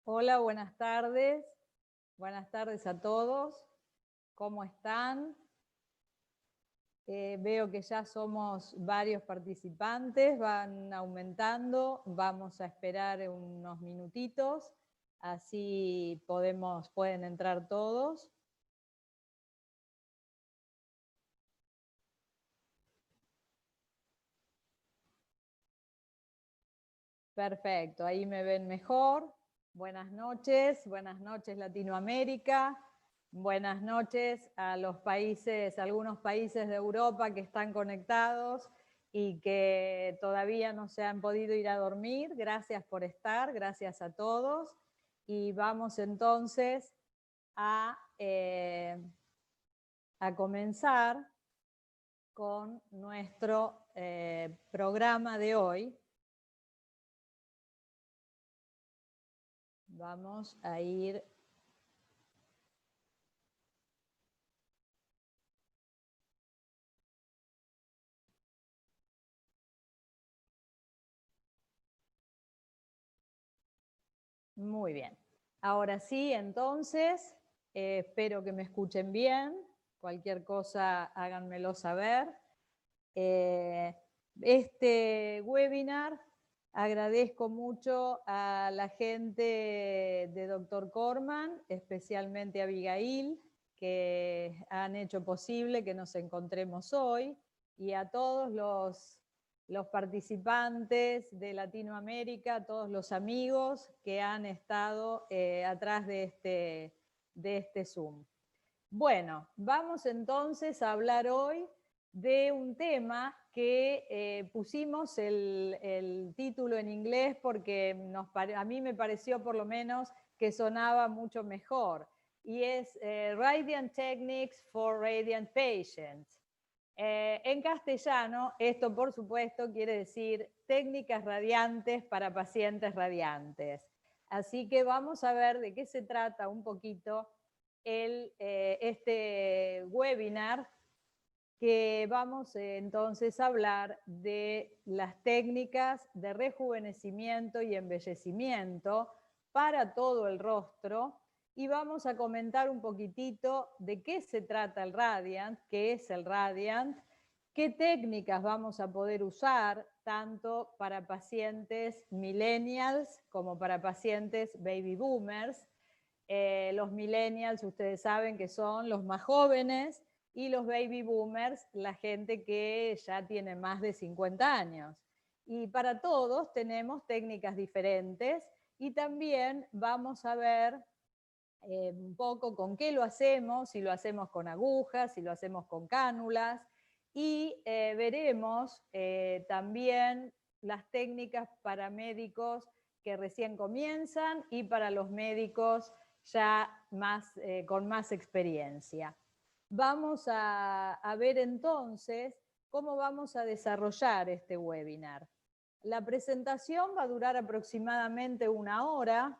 Hola, buenas tardes. Buenas tardes a todos. ¿Cómo están? Veo que ya somos varios participantes, van aumentando. Vamos a esperar unos minutitos, así pueden entrar todos. Perfecto, ahí me ven mejor. Buenas noches Latinoamérica. Buenas noches a los países, algunos países de Europa que están conectados y que todavía no se han podido ir a dormir. Gracias por estar, gracias a todos. Y vamos entonces a comenzar con nuestro programa de hoy. Vamos a ir muy bien. Ahora sí, entonces, espero que me escuchen bien. Cualquier cosa háganmelo saber. Este webinar agradezco mucho a la gente de Dr. Corman, especialmente a Abigail, que han hecho posible que nos encontremos hoy, y a todos los participantes de Latinoamérica, todos los amigos que han estado atrás de este Zoom. Bueno, vamos entonces a hablar hoy de un tema que pusimos el título en inglés porque a mí me pareció por lo menos que sonaba mucho mejor, y es Radiant Techniques for Radiant Patients. En castellano, esto por supuesto quiere decir técnicas radiantes para pacientes radiantes. Así que vamos a ver de qué se trata un poquito este webinar, que vamos entonces a hablar de las técnicas de rejuvenecimiento y embellecimiento para todo el rostro, y vamos a comentar un poquitito de qué se trata el Radiant, qué es el Radiant, qué técnicas vamos a poder usar tanto para pacientes millennials como para pacientes baby boomers. Los millennials, ustedes saben que son los más jóvenes, y los baby boomers, la gente que ya tiene más de 50 años. Y para todos tenemos técnicas diferentes, y también vamos a ver un poco con qué lo hacemos, si lo hacemos con agujas, si lo hacemos con cánulas, y veremos también las técnicas para médicos que recién comienzan y para los médicos ya con más experiencia. Vamos a ver entonces cómo vamos a desarrollar este webinar. La presentación va a durar aproximadamente 1 hora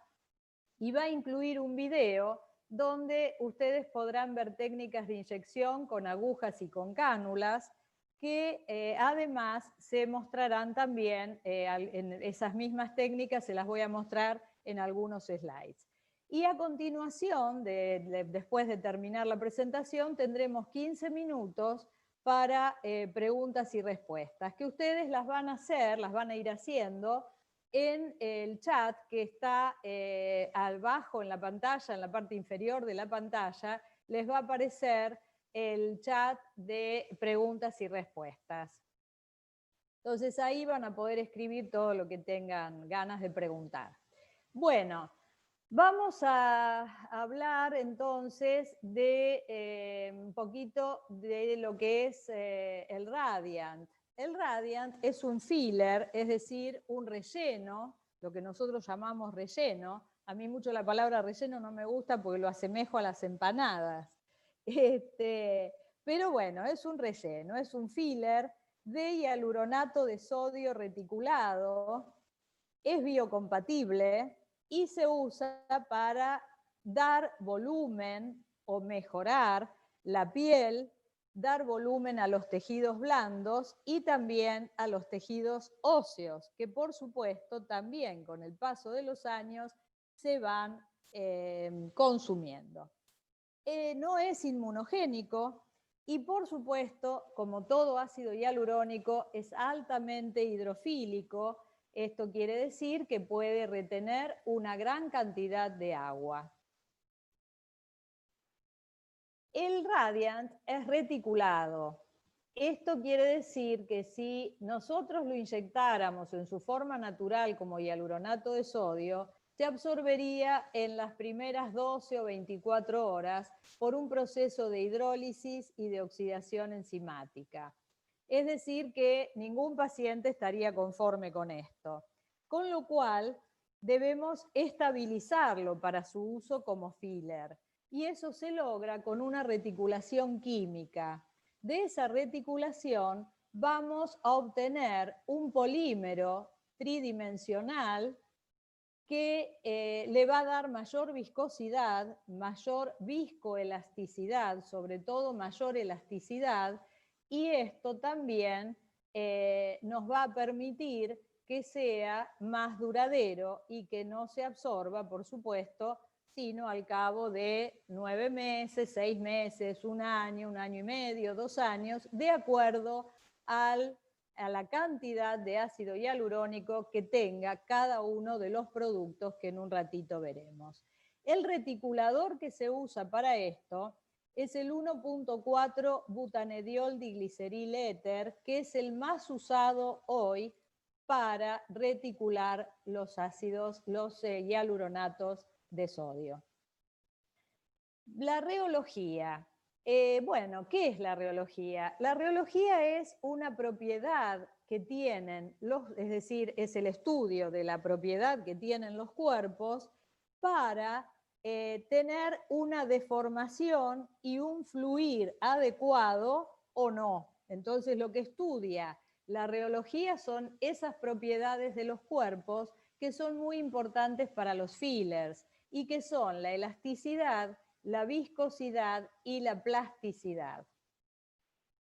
y va a incluir un video donde ustedes podrán ver técnicas de inyección con agujas y con cánulas, que además se mostrarán también, en esas mismas técnicas se las voy a mostrar en algunos slides. Y a continuación, después de terminar la presentación, tendremos 15 minutos para preguntas y respuestas, que ustedes las van a hacer, las van a ir haciendo en el chat que está abajo en la pantalla, en la parte inferior de la pantalla. Les va a aparecer el chat de preguntas y respuestas. Entonces ahí van a poder escribir todo lo que tengan ganas de preguntar. Bueno, vamos a hablar entonces de un poquito de lo que es el Radiant. El Radiant es un filler, es decir, un relleno, lo que nosotros llamamos relleno. A mí mucho la palabra relleno no me gusta porque lo asemejo a las empanadas. Pero bueno, es un relleno, es un filler de hialuronato de sodio reticulado, es biocompatible y se usa para dar volumen o mejorar la piel, dar volumen a los tejidos blandos y también a los tejidos óseos, que por supuesto también con el paso de los años se van consumiendo. No es inmunogénico y, por supuesto, como todo ácido hialurónico, es altamente hidrofílico. Esto quiere decir que puede retener una gran cantidad de agua. El Radiant es reticulado. Esto quiere decir que si nosotros lo inyectáramos en su forma natural como hialuronato de sodio, se absorbería en las primeras 12 o 24 horas por un proceso de hidrólisis y de oxidación enzimática. Es decir, que ningún paciente estaría conforme con esto. Con lo cual, debemos estabilizarlo para su uso como filler. Y eso se logra con una reticulación química. De esa reticulación vamos a obtener un polímero tridimensional que le va a dar mayor viscosidad, mayor viscoelasticidad, sobre todo mayor elasticidad, y esto también nos va a permitir que sea más duradero y que no se absorba, por supuesto, sino al cabo de 9 meses, 6 meses, un año y medio, 2 años, de acuerdo a la cantidad de ácido hialurónico que tenga cada uno de los productos que en un ratito veremos. El reticulador que se usa para esto es el 1.4 butanediol digliceril éter, que es el más usado hoy para reticular los ácidos, los hialuronatos de sodio. La reología. Bueno, ¿qué es la reología? La reología es una propiedad que tienen es decir, es el estudio de la propiedad que tienen los cuerpos para tener una deformación y un fluir adecuado o no. Entonces, lo que estudia la reología son esas propiedades de los cuerpos que son muy importantes para los fillers y que son la elasticidad, la viscosidad y la plasticidad.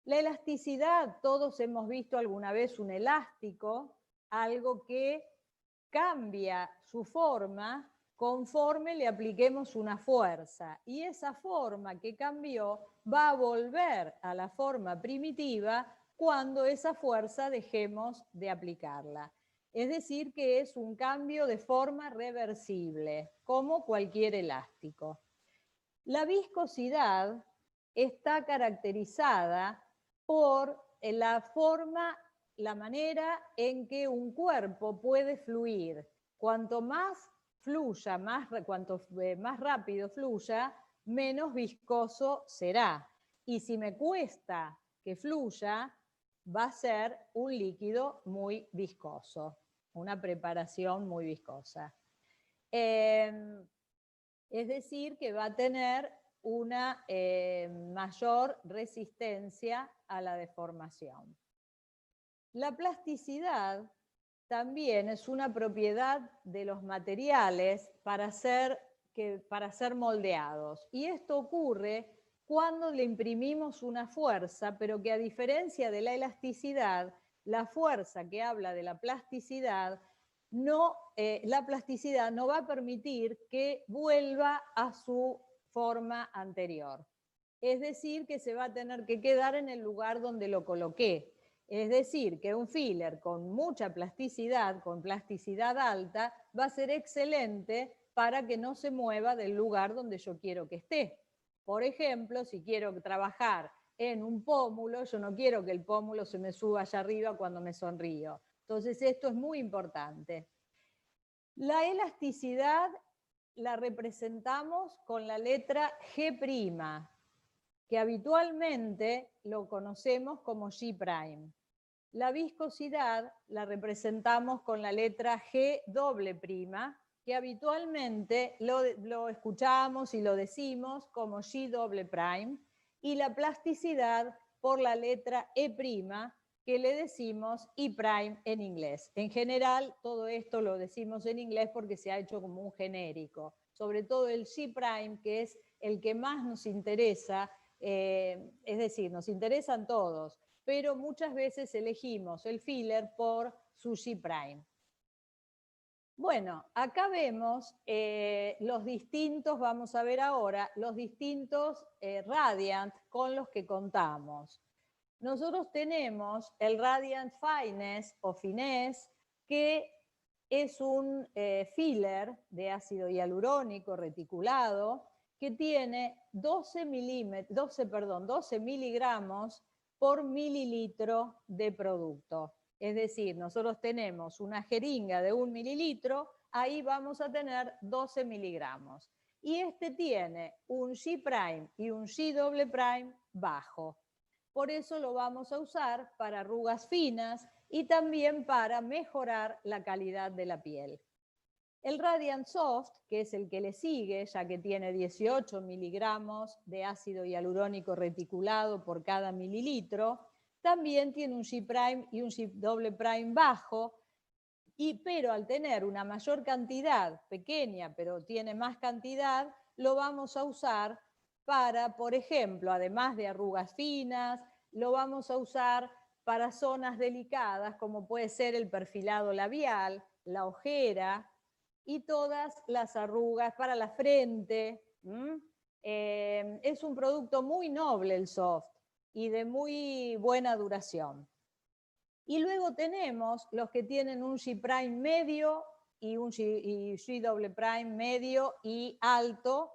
La elasticidad, todos hemos visto alguna vez un elástico, algo que cambia su forma conforme le apliquemos una fuerza, y esa forma que cambió va a volver a la forma primitiva cuando esa fuerza dejemos de aplicarla. Es decir, que es un cambio de forma reversible, como cualquier elástico. La viscosidad está caracterizada por la forma, la manera en que un cuerpo puede fluir. Cuanto más fluya, cuanto más rápido fluya, menos viscoso será. Y si me cuesta que fluya, va a ser un líquido muy viscoso, una preparación muy viscosa. Es decir, que va a tener una mayor resistencia a la deformación. La plasticidad también es una propiedad de los materiales para ser moldeados. Y esto ocurre cuando le imprimimos una fuerza, pero que a diferencia de la elasticidad, la fuerza que habla de la plasticidad la plasticidad no va a permitir que vuelva a su forma anterior. Es decir, que se va a tener que quedar en el lugar donde lo coloqué. Es decir, que un filler con mucha plasticidad, con plasticidad alta, va a ser excelente para que no se mueva del lugar donde yo quiero que esté. Por ejemplo, si quiero trabajar en un pómulo, yo no quiero que el pómulo se me suba allá arriba cuando me sonrío. Entonces, esto es muy importante. La elasticidad la representamos con la letra G', que habitualmente lo conocemos como G'. La viscosidad la representamos con la letra G', que habitualmente lo escuchamos y lo decimos como G', y la plasticidad por la letra E', que le decimos I' en inglés. En general, todo esto lo decimos en inglés porque se ha hecho como un genérico. Sobre todo el G', que es el que más nos interesa, es decir, nos interesan todos, pero muchas veces elegimos el filler por su G'. Bueno, acá vemos los distintos, vamos a ver ahora, los distintos Radiant con los que contamos. Nosotros tenemos el Radiant Finesse o Finesse, que es un filler de ácido hialurónico reticulado que tiene 12 miligramos por mililitro de producto. Es decir, nosotros tenemos una jeringa de 1 mililitro, ahí vamos a tener 12 miligramos. Y este tiene un G' y un G" bajo. Por eso lo vamos a usar para arrugas finas y también para mejorar la calidad de la piel. El Radiant Soft, que es el que le sigue, ya que tiene 18 miligramos de ácido hialurónico reticulado por cada mililitro, también tiene un G' y un G" bajo, pero al tener una mayor cantidad, pequeña, pero tiene más cantidad, lo vamos a usar para, por ejemplo, además de arrugas finas, lo vamos a usar para zonas delicadas, como puede ser el perfilado labial, la ojera y todas las arrugas para la frente. Es un producto muy noble el Soft y de muy buena duración. Y luego tenemos los que tienen un G' medio y un G" medio y alto,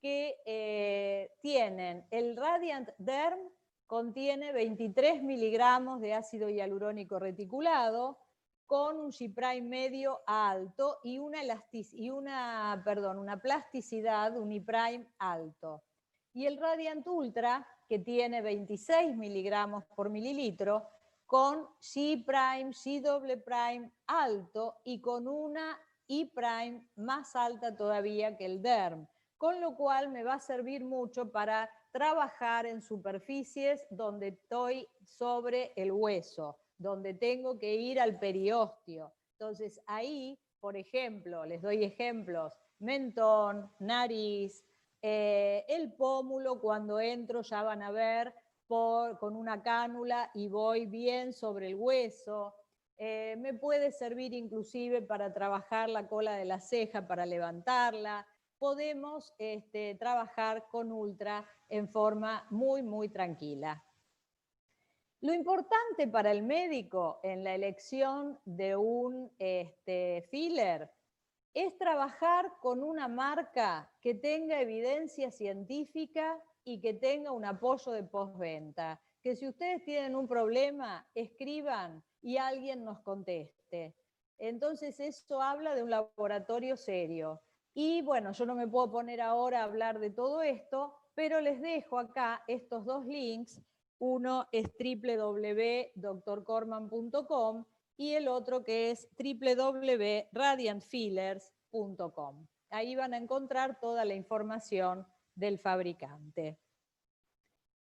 que tienen el Radiant Derm, contiene 23 miligramos de ácido hialurónico reticulado, con un G' medio a alto y una plasticidad uniprime alto. Y el Radiant Ultra, que tiene 26 miligramos por mililitro, con G', G" alto y con una I' más alta todavía que el Derm, con lo cual me va a servir mucho para trabajar en superficies donde estoy sobre el hueso, donde tengo que ir al periósteo. Entonces ahí, por ejemplo, les doy ejemplos, mentón, nariz, el pómulo, cuando entro ya van a ver con una cánula y voy bien sobre el hueso. Me puede servir inclusive para trabajar la cola de la ceja, para levantarla. Podemos trabajar con Ultra en forma muy, muy tranquila. Lo importante para el médico en la elección de un filler es trabajar con una marca que tenga evidencia científica y que tenga un apoyo de postventa. Que si ustedes tienen un problema, escriban y alguien nos conteste. Entonces eso habla de un laboratorio serio. Y bueno, yo no me puedo poner ahora a hablar de todo esto, pero les dejo acá estos dos links. Uno es www.drcorman.com y el otro que es www.radiantfillers.com. Ahí van a encontrar toda la información del fabricante.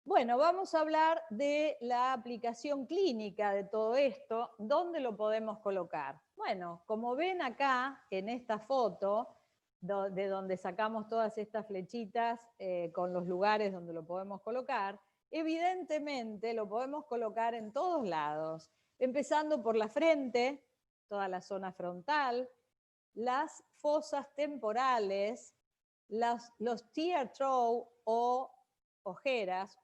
Bueno, vamos a hablar de la aplicación clínica de todo esto. ¿Dónde lo podemos colocar? Bueno, como ven acá en esta foto, de donde sacamos todas estas flechitas con los lugares donde lo podemos colocar, evidentemente lo podemos colocar en todos lados, empezando por la frente, toda la zona frontal, las fosas temporales, los tear trough o ojeras,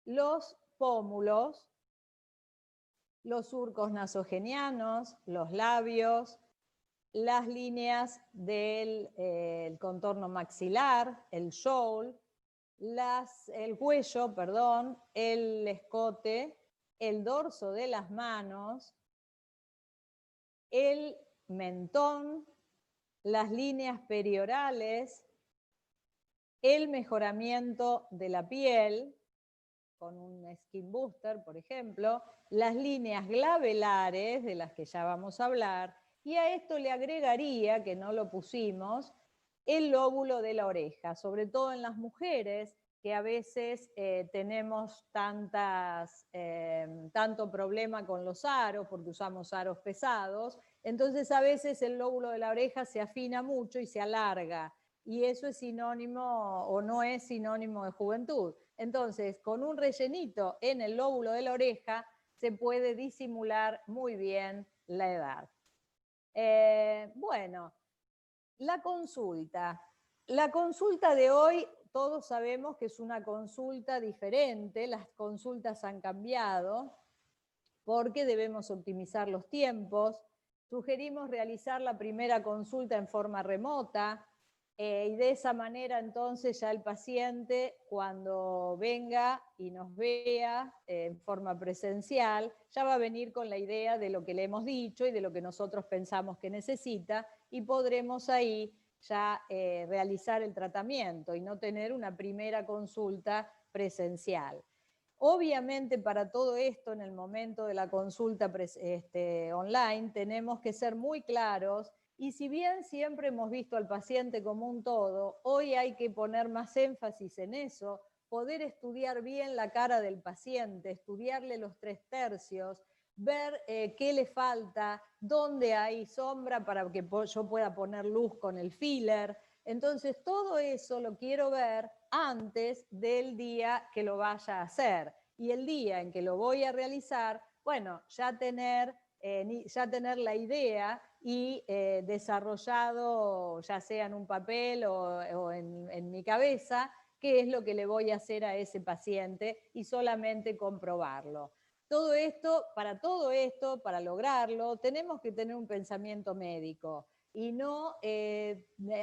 los pómulos, los surcos nasogenianos, los labios, las líneas del contorno maxilar, el jowl, el cuello, perdón, el escote, el dorso de las manos, el mentón, las líneas periorales, el mejoramiento de la piel, con un skin booster, por ejemplo, las líneas glabelares, de las que ya vamos a hablar, y a esto le agregaría, que no lo pusimos, el lóbulo de la oreja, sobre todo en las mujeres, que a veces tenemos tanto problema con los aros, porque usamos aros pesados, entonces a veces el lóbulo de la oreja se afina mucho y se alarga, y eso es sinónimo o no es sinónimo de juventud. Entonces, con un rellenito en el lóbulo de la oreja se puede disimular muy bien la edad. Bueno, la consulta. La consulta de hoy, todos sabemos que es una consulta diferente, las consultas han cambiado porque debemos optimizar los tiempos. Sugerimos realizar la primera consulta en forma remota y de esa manera entonces ya el paciente cuando venga y nos vea en forma presencial ya va a venir con la idea de lo que le hemos dicho y de lo que nosotros pensamos que necesita y podremos ahí ya realizar el tratamiento y no tener una primera consulta presencial. Obviamente para todo esto en el momento de la consulta online tenemos que ser muy claros y si bien siempre hemos visto al paciente como un todo, hoy hay que poner más énfasis en eso, poder estudiar bien la cara del paciente, estudiarle los 3/3, ver qué le falta, dónde hay sombra para que yo pueda poner luz con el filler. Entonces todo eso lo quiero ver antes del día que lo vaya a hacer. Y el día en que lo voy a realizar, bueno, ya tener la idea y desarrollado, ya sea en un papel o en mi cabeza, qué es lo que le voy a hacer a ese paciente y solamente comprobarlo. Todo esto, para lograrlo, tenemos que tener un pensamiento médico y no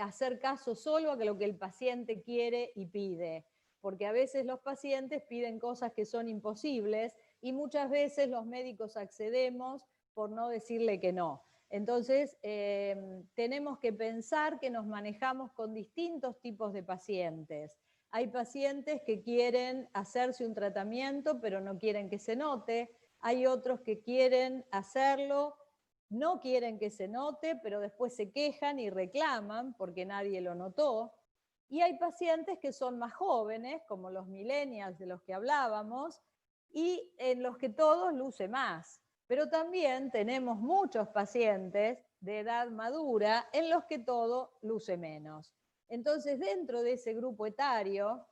hacer caso solo a lo que el paciente quiere y pide, porque a veces los pacientes piden cosas que son imposibles y muchas veces los médicos accedemos por no decirle que no. Entonces, tenemos que pensar que nos manejamos con distintos tipos de pacientes. Hay pacientes que quieren hacerse un tratamiento, pero no quieren que se note. Hay otros que quieren hacerlo, no quieren que se note, pero después se quejan y reclaman porque nadie lo notó. Y hay pacientes que son más jóvenes, como los millennials de los que hablábamos, y en los que todo luce más. Pero también tenemos muchos pacientes de edad madura en los que todo luce menos. Entonces, dentro de ese grupo etario,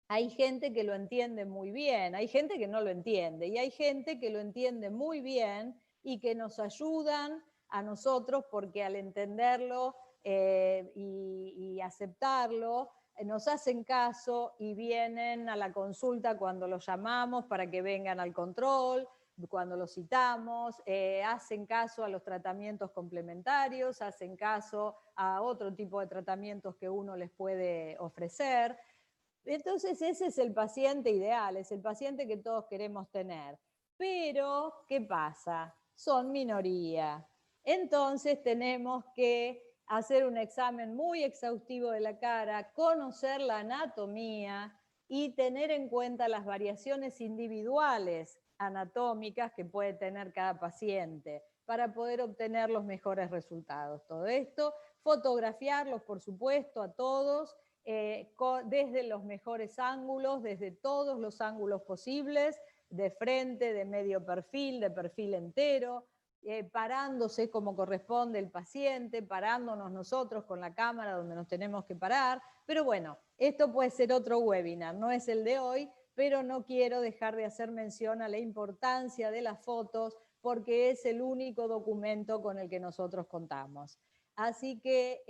hay gente que lo entiende muy bien, hay gente que no lo entiende, y hay gente que lo entiende muy bien y que nos ayudan a nosotros porque al entenderlo y aceptarlo, nos hacen caso y vienen a la consulta cuando los llamamos para que vengan al control, cuando los citamos, hacen caso a los tratamientos complementarios, hacen caso a otro tipo de tratamientos que uno les puede ofrecer. Entonces ese es el paciente ideal, es el paciente que todos queremos tener. Pero, ¿qué pasa? Son minoría. Entonces tenemos que hacer un examen muy exhaustivo de la cara, conocer la anatomía y tener en cuenta las variaciones individuales anatómicas que puede tener cada paciente para poder obtener los mejores resultados. Todo esto, fotografiarlos, por supuesto, a todos, desde los mejores ángulos, desde todos los ángulos posibles, de frente, de medio perfil, de perfil entero, parándose como corresponde el paciente, parándonos nosotros con la cámara donde nos tenemos que parar. Pero bueno, esto puede ser otro webinar, no es el de hoy, pero no quiero dejar de hacer mención a la importancia de las fotos porque es el único documento con el que nosotros contamos. Así que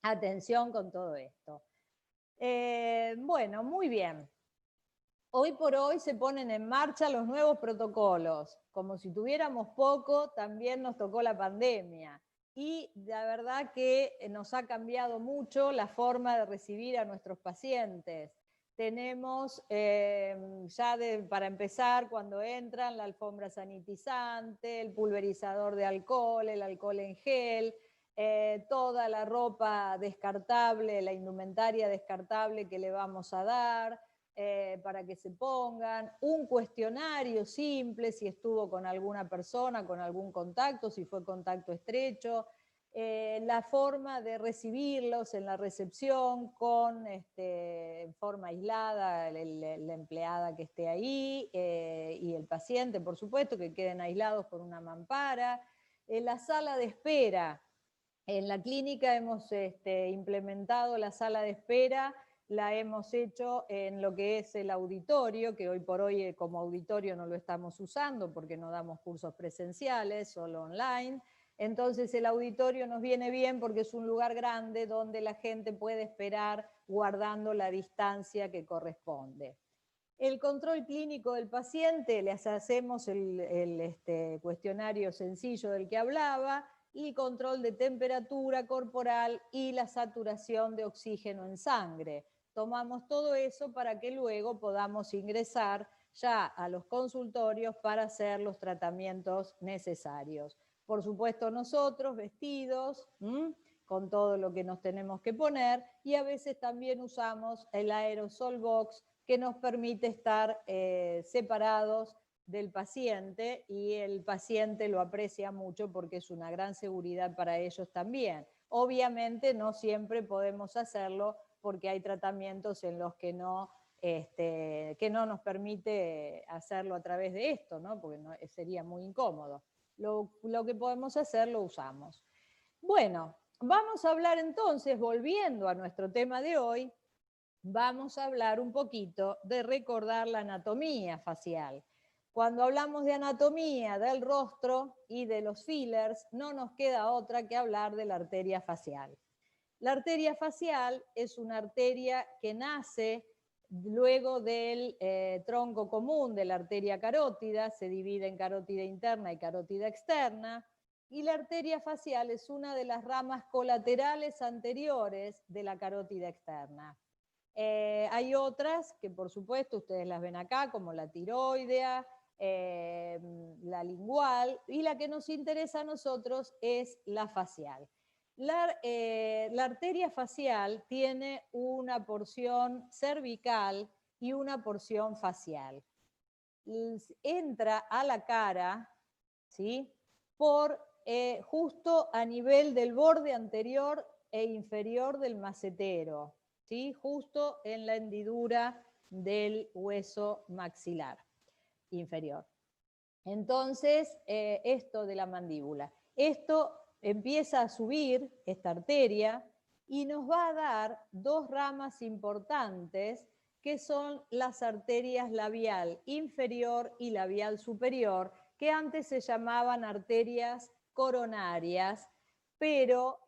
atención con todo esto. Bueno, muy bien. Hoy por hoy se ponen en marcha los nuevos protocolos. Como si tuviéramos poco, también nos tocó la pandemia. Y la verdad que nos ha cambiado mucho la forma de recibir a nuestros pacientes. Tenemos para empezar, cuando entran, la alfombra sanitizante, el pulverizador de alcohol, el alcohol en gel, toda la ropa descartable, la indumentaria descartable que le vamos a dar, para que se pongan, un cuestionario simple si estuvo con alguna persona, con algún contacto, si fue contacto estrecho, la forma de recibirlos en la recepción en forma aislada, la empleada que esté ahí y el paciente, por supuesto, que queden aislados con una mampara. La sala de espera. En la clínica hemos implementado la sala de espera, la hemos hecho en lo que es el auditorio, que hoy por hoy como auditorio no lo estamos usando porque no damos cursos presenciales, solo online. Entonces el auditorio nos viene bien porque es un lugar grande donde la gente puede esperar guardando la distancia que corresponde. El control clínico del paciente, les hacemos el cuestionario sencillo del que hablaba, y control de temperatura corporal y la saturación de oxígeno en sangre. Tomamos todo eso para que luego podamos ingresar ya a los consultorios para hacer los tratamientos necesarios. Por supuesto nosotros vestidos, con todo lo que nos tenemos que poner, y a veces también usamos el aerosol box que nos permite estar separados del paciente, y el paciente lo aprecia mucho porque es una gran seguridad para ellos también. Obviamente no siempre podemos hacerlo porque hay tratamientos en los que no nos permite hacerlo a través de esto, ¿no? Porque no, sería muy incómodo. Lo que podemos hacer lo usamos. Bueno, vamos a hablar entonces, volviendo a nuestro tema de hoy, vamos a hablar un poquito de recordar la anatomía facial. Cuando hablamos de anatomía del rostro y de los fillers, no nos queda otra que hablar de la arteria facial. La arteria facial es una arteria que nace luego del tronco común de la arteria carótida, se divide en carótida interna y carótida externa, y la arteria facial es una de las ramas colaterales anteriores de la carótida externa. Hay otras que por supuesto ustedes las ven acá, como la tiroidea, la lingual, y la que nos interesa a nosotros es la facial. La arteria facial tiene una porción cervical y una porción facial. Entra a la cara, ¿sí?, por justo a nivel del borde anterior e inferior del macetero, ¿sí?, justo en la hendidura del hueso maxilar inferior. Entonces, esto de la mandíbula. Esto empieza a subir, esta arteria, y nos va a dar dos ramas importantes que son las arterias labial inferior y labial superior, que antes se llamaban arterias coronarias, pero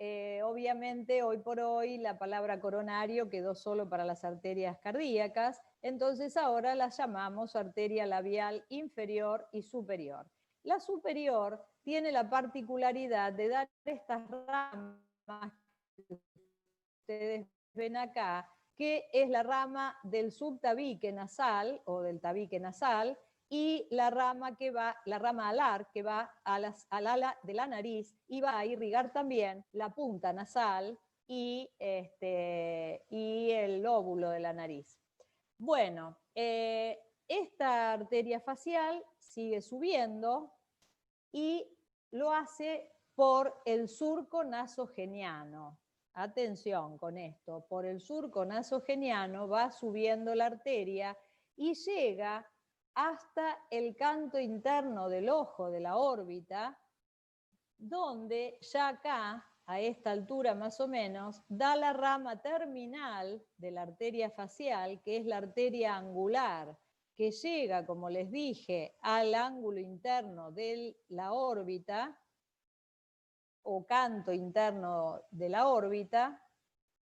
obviamente hoy por hoy la palabra coronario quedó solo para las arterias cardíacas, entonces ahora las llamamos arteria labial inferior y superior. La superior tiene la particularidad de dar estas ramas que ustedes ven acá, que es la rama del subtabique nasal o del tabique nasal, y la rama alar que va al ala de la nariz y va a irrigar también la punta nasal y el lóbulo de la nariz. Bueno, esta arteria facial sigue subiendo y lo hace por el surco nasogeniano. Atención con esto, por el surco nasogeniano va subiendo la arteria y llega hasta el canto interno del ojo de la órbita, donde ya acá, a esta altura más o menos, da la rama terminal de la arteria facial, que es la arteria angular, que llega, como les dije, al ángulo interno de la órbita, o canto interno de la órbita,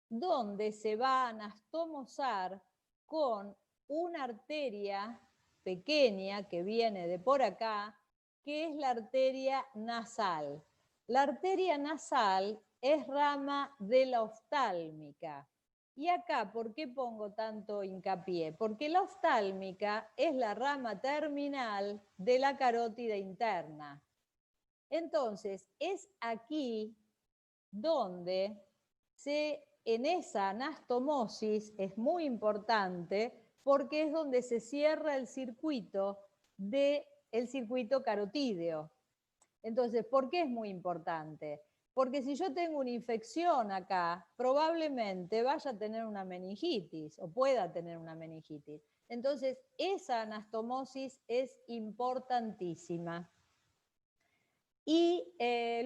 donde se va a anastomosar con una arteria pequeña que viene de por acá, que es la arteria nasal. La arteria nasal es rama de la oftálmica. Y acá, ¿por qué pongo tanto hincapié? Porque la oftálmica es la rama terminal de la carótida interna. Entonces, es aquí donde en esa anastomosis es muy importante porque es donde se cierra el circuito carotídeo. Entonces, ¿por qué es muy importante? Porque si yo tengo una infección acá, probablemente vaya a tener una meningitis o pueda tener una meningitis. Entonces, esa anastomosis es importantísima. Y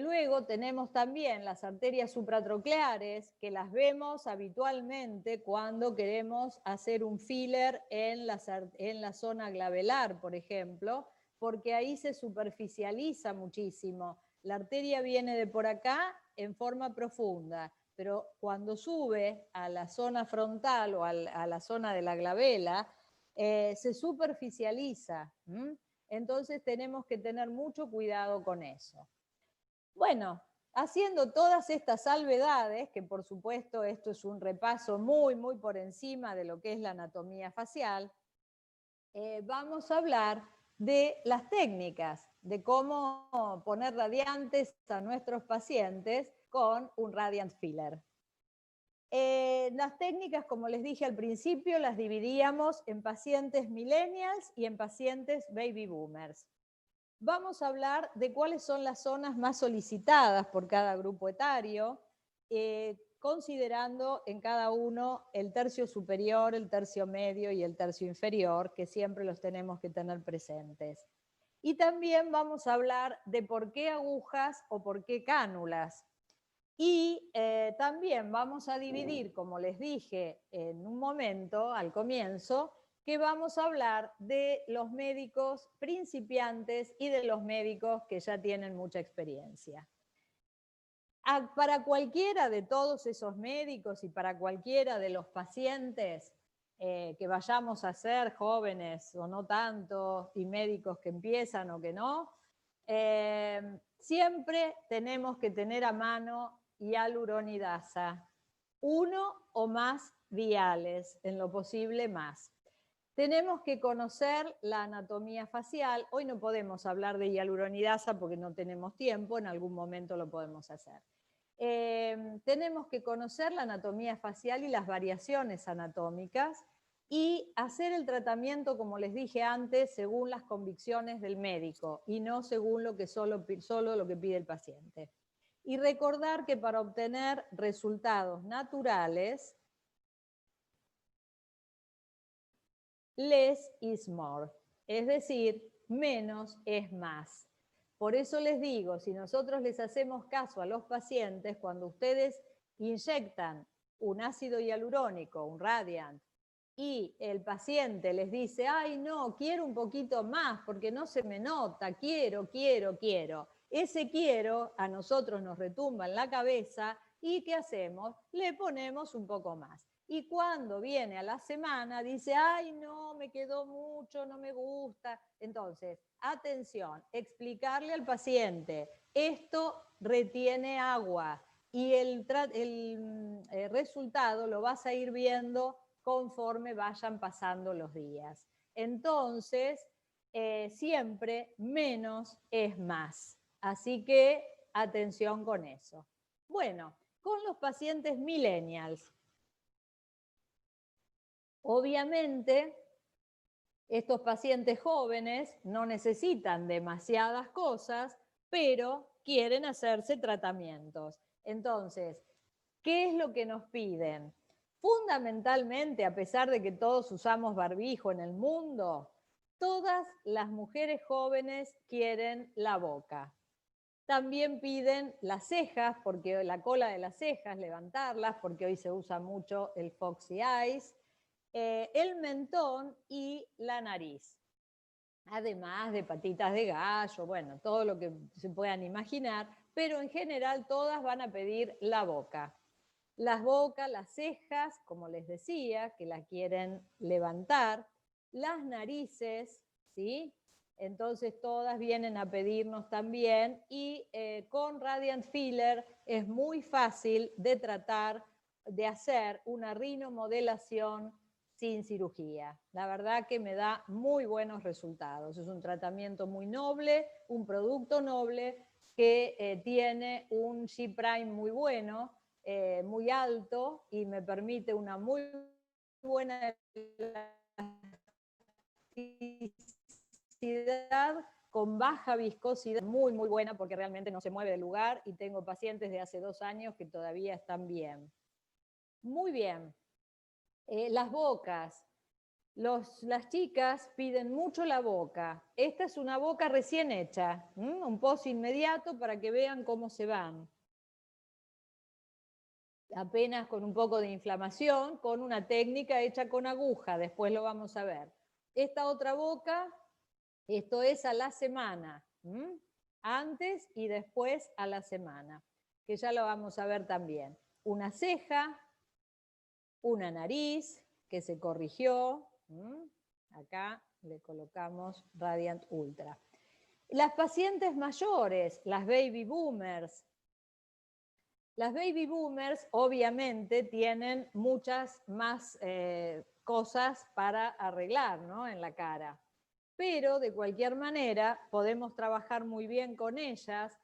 luego tenemos también las arterias supratrocleares, que las vemos habitualmente cuando queremos hacer un filler en la zona glabelar, por ejemplo, porque ahí se superficializa muchísimo La arteria viene de por acá en forma profunda, pero cuando sube a la zona frontal o a la zona de la glabela, se superficializa. Entonces tenemos que tener mucho cuidado con eso. Bueno, haciendo todas estas salvedades, que por supuesto esto es un repaso muy, muy por encima de lo que es la anatomía facial, vamos a hablar de las técnicas, de cómo poner radiantes a nuestros pacientes con un Radiant Filler. Las técnicas, como les dije al principio, las dividíamos en pacientes millennials y en pacientes baby boomers. Vamos a hablar de cuáles son las zonas más solicitadas por cada grupo etario, considerando en cada uno el tercio superior, el tercio medio y el tercio inferior, que siempre los tenemos que tener presentes. Y también vamos a hablar de por qué agujas o por qué cánulas. Y también vamos a dividir, como les dije en un momento, al comienzo, que vamos a hablar de los médicos principiantes y de los médicos que ya tienen mucha experiencia. Para cualquiera de todos esos médicos y para cualquiera de los pacientes que vayamos a ser jóvenes o no tanto, y médicos que empiezan o que no, siempre tenemos que tener a mano hialuronidasa, 1 o más viales, en lo posible más. Tenemos que conocer la anatomía facial. Hoy no podemos hablar de hialuronidasa porque no tenemos tiempo, en algún momento lo podemos hacer. Tenemos que conocer la anatomía facial y las variaciones anatómicas y hacer el tratamiento, como les dije antes, según las convicciones del médico y no según lo que solo lo que pide el paciente. Y recordar que para obtener resultados naturales, less is more, es decir, menos es más. Por eso les digo, si nosotros les hacemos caso a los pacientes, cuando ustedes inyectan un ácido hialurónico, un Radiant, y el paciente les dice, ay no, quiero un poquito más porque no se me nota, quiero. Ese quiero a nosotros nos retumba en la cabeza y ¿qué hacemos? Le ponemos un poco más. Y cuando viene a la semana dice, ay no, me quedó mucho, no me gusta. Entonces, atención, explicarle al paciente, esto retiene agua y el resultado lo vas a ir viendo conforme vayan pasando los días. Entonces, siempre menos es más. Así que atención con eso. Bueno, con los pacientes millennials. Obviamente, estos pacientes jóvenes no necesitan demasiadas cosas, pero quieren hacerse tratamientos. Entonces, ¿qué es lo que nos piden? Fundamentalmente, a pesar de que todos usamos barbijo en el mundo, todas las mujeres jóvenes quieren la boca. También piden las cejas, porque la cola de las cejas, levantarlas, porque hoy se usa mucho el Foxy Eyes, el mentón y la nariz. Además de patitas de gallo, bueno, todo lo que se puedan imaginar, pero en general todas van a pedir la boca. Las bocas, las cejas, como les decía, que la quieren levantar, las narices, ¿sí? Entonces todas vienen a pedirnos también y con Radiant Filler es muy fácil de tratar, de hacer una rinomodelación sin cirugía. La verdad que me da muy buenos resultados. Es un tratamiento muy noble, un producto noble que tiene un G' muy bueno, muy alto y me permite una muy buena elasticidad con baja viscosidad, muy buena porque realmente no se mueve del lugar y tengo pacientes de hace 2 años que todavía están bien. Muy bien. Las bocas. Las chicas piden mucho la boca. Esta es una boca recién hecha, un post inmediato para que vean cómo se van. Apenas con un poco de inflamación, con una técnica hecha con aguja, después lo vamos a ver. Esta otra boca, esto es a la semana. antes y después a la semana, que ya lo vamos a ver también. Una ceja, una nariz que se corrigió, acá le colocamos Radiant Ultra. Las pacientes mayores, las baby boomers. Las baby boomers obviamente tienen muchas más cosas para arreglar, ¿no?, en la cara. Pero de cualquier manera podemos trabajar muy bien con ellas,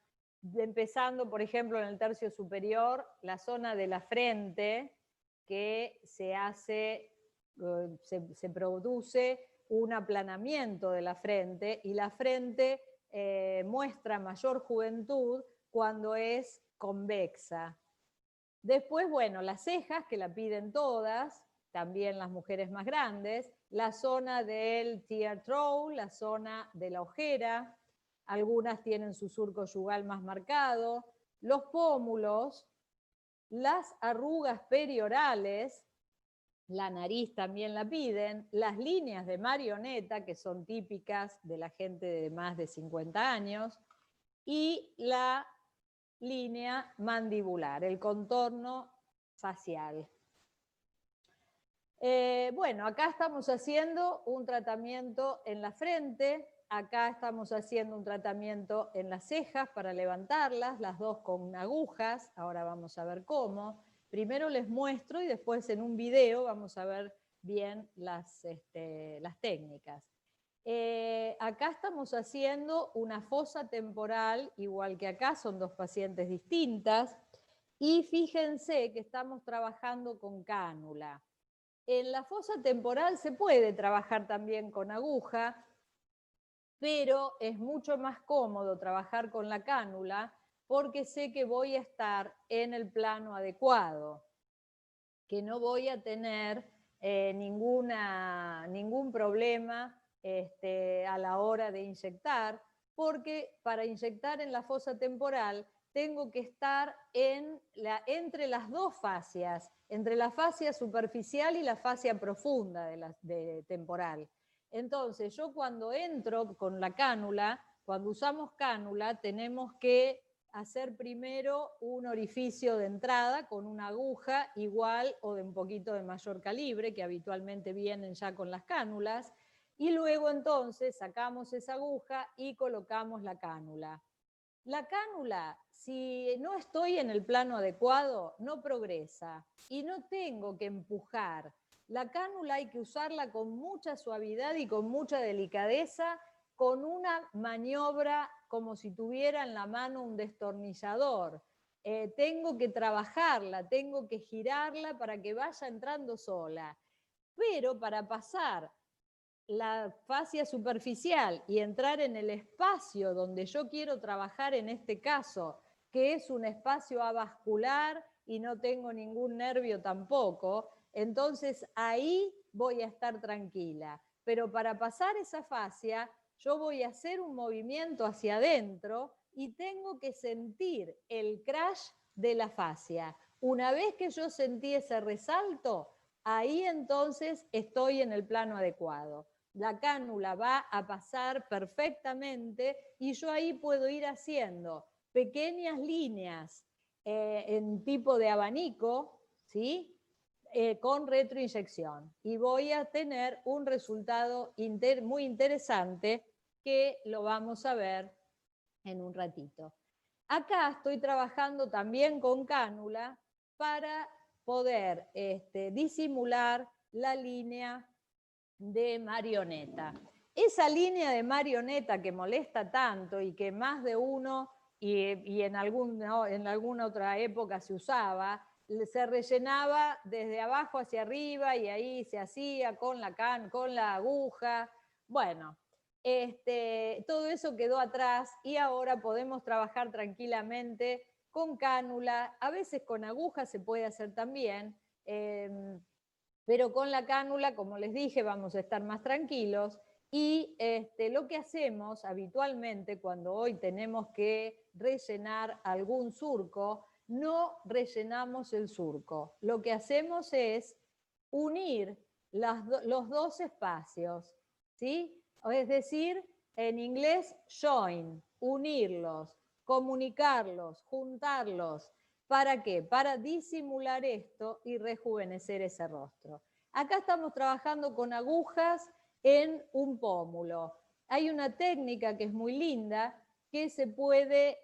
empezando por ejemplo en el tercio superior, la zona de la frente, que se hace, se produce un aplanamiento de la frente, y la frente muestra mayor juventud cuando es convexa. Después, bueno, las cejas, que la piden todas, también las mujeres más grandes, la zona del tear trough, la zona de la ojera, algunas tienen su surco yugal más marcado, los pómulos, las arrugas periorales, la nariz también la piden, las líneas de marioneta, que son típicas de la gente de más de 50 años, y la línea mandibular, el contorno facial. Bueno, acá estamos haciendo un tratamiento en la frente, acá estamos haciendo un tratamiento en las cejas para levantarlas, las dos con agujas, ahora vamos a ver cómo. Primero les muestro y después en un video vamos a ver bien las técnicas. Acá estamos haciendo una fosa temporal, igual que acá, son dos pacientes distintas, y fíjense que estamos trabajando con cánula. En la fosa temporal se puede trabajar también con aguja, pero es mucho más cómodo trabajar con la cánula porque sé que voy a estar en el plano adecuado, que no voy a tener ningún problema a la hora de inyectar, porque para inyectar en la fosa temporal tengo que estar entre las dos fascias, entre la fascia superficial y la fascia profunda de temporal. Entonces, yo cuando entro con la cánula, cuando usamos cánula, tenemos que hacer primero un orificio de entrada con una aguja igual o de un poquito de mayor calibre, que habitualmente vienen ya con las cánulas, y luego entonces sacamos esa aguja y colocamos la cánula. La cánula, si no estoy en el plano adecuado, no progresa y no tengo que empujar. La cánula hay que usarla con mucha suavidad y con mucha delicadeza, con una maniobra como si tuviera en la mano un destornillador. Tengo que trabajarla, tengo que girarla para que vaya entrando sola. Pero para pasar la fascia superficial y entrar en el espacio donde yo quiero trabajar en este caso, que es un espacio avascular y no tengo ningún nervio tampoco, entonces ahí voy a estar tranquila. Pero para pasar esa fascia, yo voy a hacer un movimiento hacia adentro y tengo que sentir el crash de la fascia. Una vez que yo sentí ese resalto, ahí entonces estoy en el plano adecuado. La cánula va a pasar perfectamente y yo ahí puedo ir haciendo pequeñas líneas en tipo de abanico, ¿sí? Con retroinyección. Y voy a tener un resultado muy interesante que lo vamos a ver en un ratito. Acá estoy trabajando también con cánula para poder disimular la línea de marioneta. Esa línea de marioneta que molesta tanto y que más de uno y en alguna otra época se usaba, se rellenaba desde abajo hacia arriba y ahí se hacía con la aguja. Bueno, todo eso quedó atrás y ahora podemos trabajar tranquilamente con cánula, a veces con aguja se puede hacer también, pero con la cánula, como les dije, vamos a estar más tranquilos. Y lo que hacemos habitualmente cuando hoy tenemos que rellenar algún surco, no rellenamos el surco. Lo que hacemos es unir los dos espacios, ¿sí? Es decir, en inglés join, unirlos, comunicarlos, juntarlos. ¿Para qué? Para disimular esto y rejuvenecer ese rostro. Acá estamos trabajando con agujas en un pómulo. Hay una técnica que es muy linda que se puede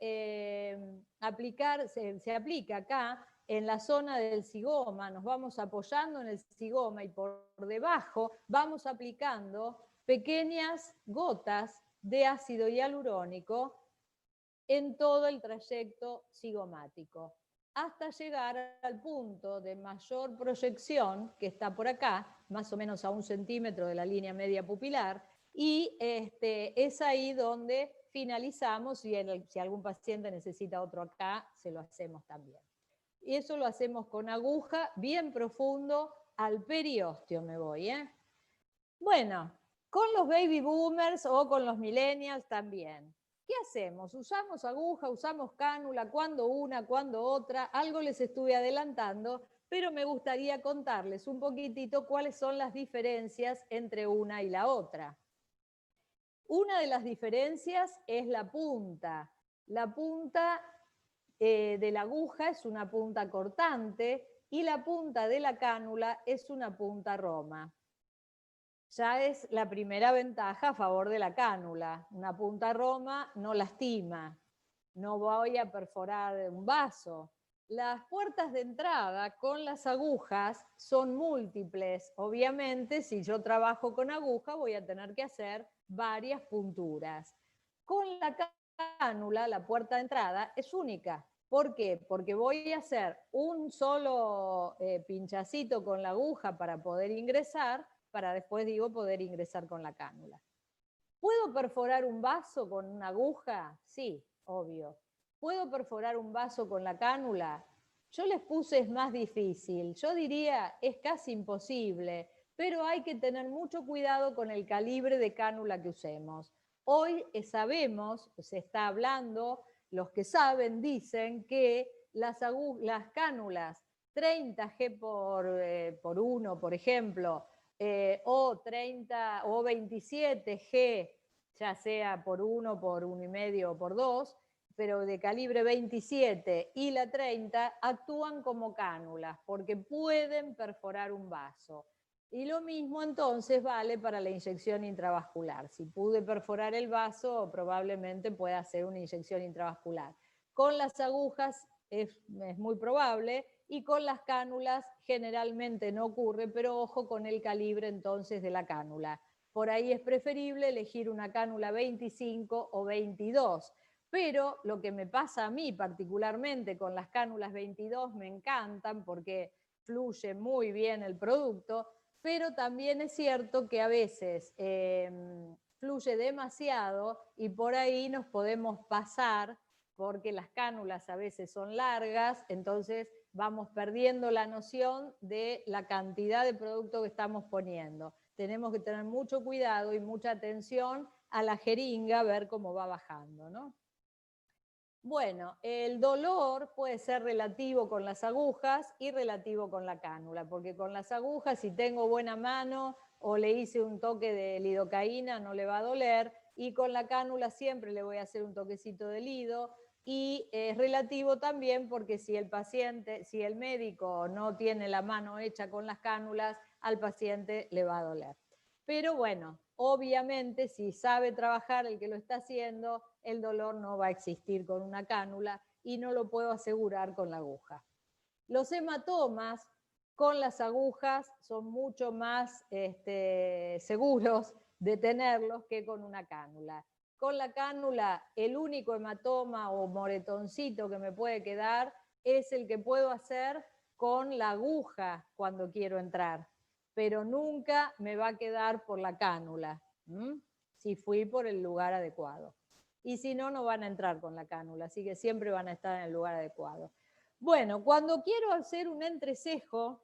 aplicar, se aplica acá en la zona del zigoma. Nos vamos apoyando en el zigoma y por debajo vamos aplicando pequeñas gotas de ácido hialurónico en todo el trayecto zigomático, hasta llegar al punto de mayor proyección, que está por acá, más o menos a 1 centímetro de la línea media pupilar, y es ahí donde finalizamos, y si algún paciente necesita otro acá, se lo hacemos también. Y eso lo hacemos con aguja, bien profundo, al periósteo me voy, ¿eh? Bueno, con los baby boomers o con los millennials también. ¿Qué hacemos? ¿Usamos aguja, usamos cánula? ¿Cuándo una, cuándo otra? Algo les estuve adelantando, pero me gustaría contarles un poquitito cuáles son las diferencias entre una y la otra. Una de las diferencias es la punta. La punta de la aguja es una punta cortante y la punta de la cánula es una punta roma. Ya es la primera ventaja a favor de la cánula. Una punta roma no lastima, no voy a perforar un vaso. Las puertas de entrada con las agujas son múltiples. Obviamente, si yo trabajo con aguja, voy a tener que hacer varias punturas. Con la cánula, la puerta de entrada es única. ¿Por qué? Porque voy a hacer un solo pinchacito con la aguja para poder ingresar, para después, poder ingresar con la cánula. ¿Puedo perforar un vaso con una aguja? Sí, obvio. ¿Puedo perforar un vaso con la cánula? Yo les puse es más difícil. Yo diría es casi imposible, pero hay que tener mucho cuidado con el calibre de cánula que usemos. Hoy sabemos, se está hablando, los que saben dicen que las cánulas 30G por 1, por ejemplo, o 30 o 27G, ya sea por 1, por 1,5 o por 2, pero de calibre 27 y la 30 actúan como cánulas porque pueden perforar un vaso. Y lo mismo entonces vale para la inyección intravascular. Si pude perforar el vaso, probablemente pueda hacer una inyección intravascular. Con las agujas es muy probable, y con las cánulas generalmente no ocurre, pero ojo con el calibre entonces de la cánula. Por ahí es preferible elegir una cánula 25 o 22. Pero lo que me pasa a mí particularmente con las cánulas 22 me encantan porque fluye muy bien el producto, pero también es cierto que a veces fluye demasiado y por ahí nos podemos pasar porque las cánulas a veces son largas, entonces vamos perdiendo la noción de la cantidad de producto que estamos poniendo. Tenemos que tener mucho cuidado y mucha atención a la jeringa, ver cómo va bajando, ¿no? Bueno, el dolor puede ser relativo con las agujas y relativo con la cánula, porque con las agujas, si tengo buena mano o le hice un toque de lidocaína, no le va a doler, y con la cánula siempre le voy a hacer un toquecito de lido, y es relativo también porque si el paciente, si el médico no tiene la mano hecha con las cánulas, al paciente le va a doler. Pero bueno, obviamente si sabe trabajar el que lo está haciendo, el dolor no va a existir con una cánula y no lo puedo asegurar con la aguja. Los hematomas con las agujas son mucho más seguros de tenerlos que con una cánula. Con la cánula, el único hematoma o moretoncito que me puede quedar es el que puedo hacer con la aguja cuando quiero entrar, pero nunca me va a quedar por la cánula, si fui por el lugar adecuado. Y si no, no van a entrar con la cánula, así que siempre van a estar en el lugar adecuado. Bueno, cuando quiero hacer un entrecejo,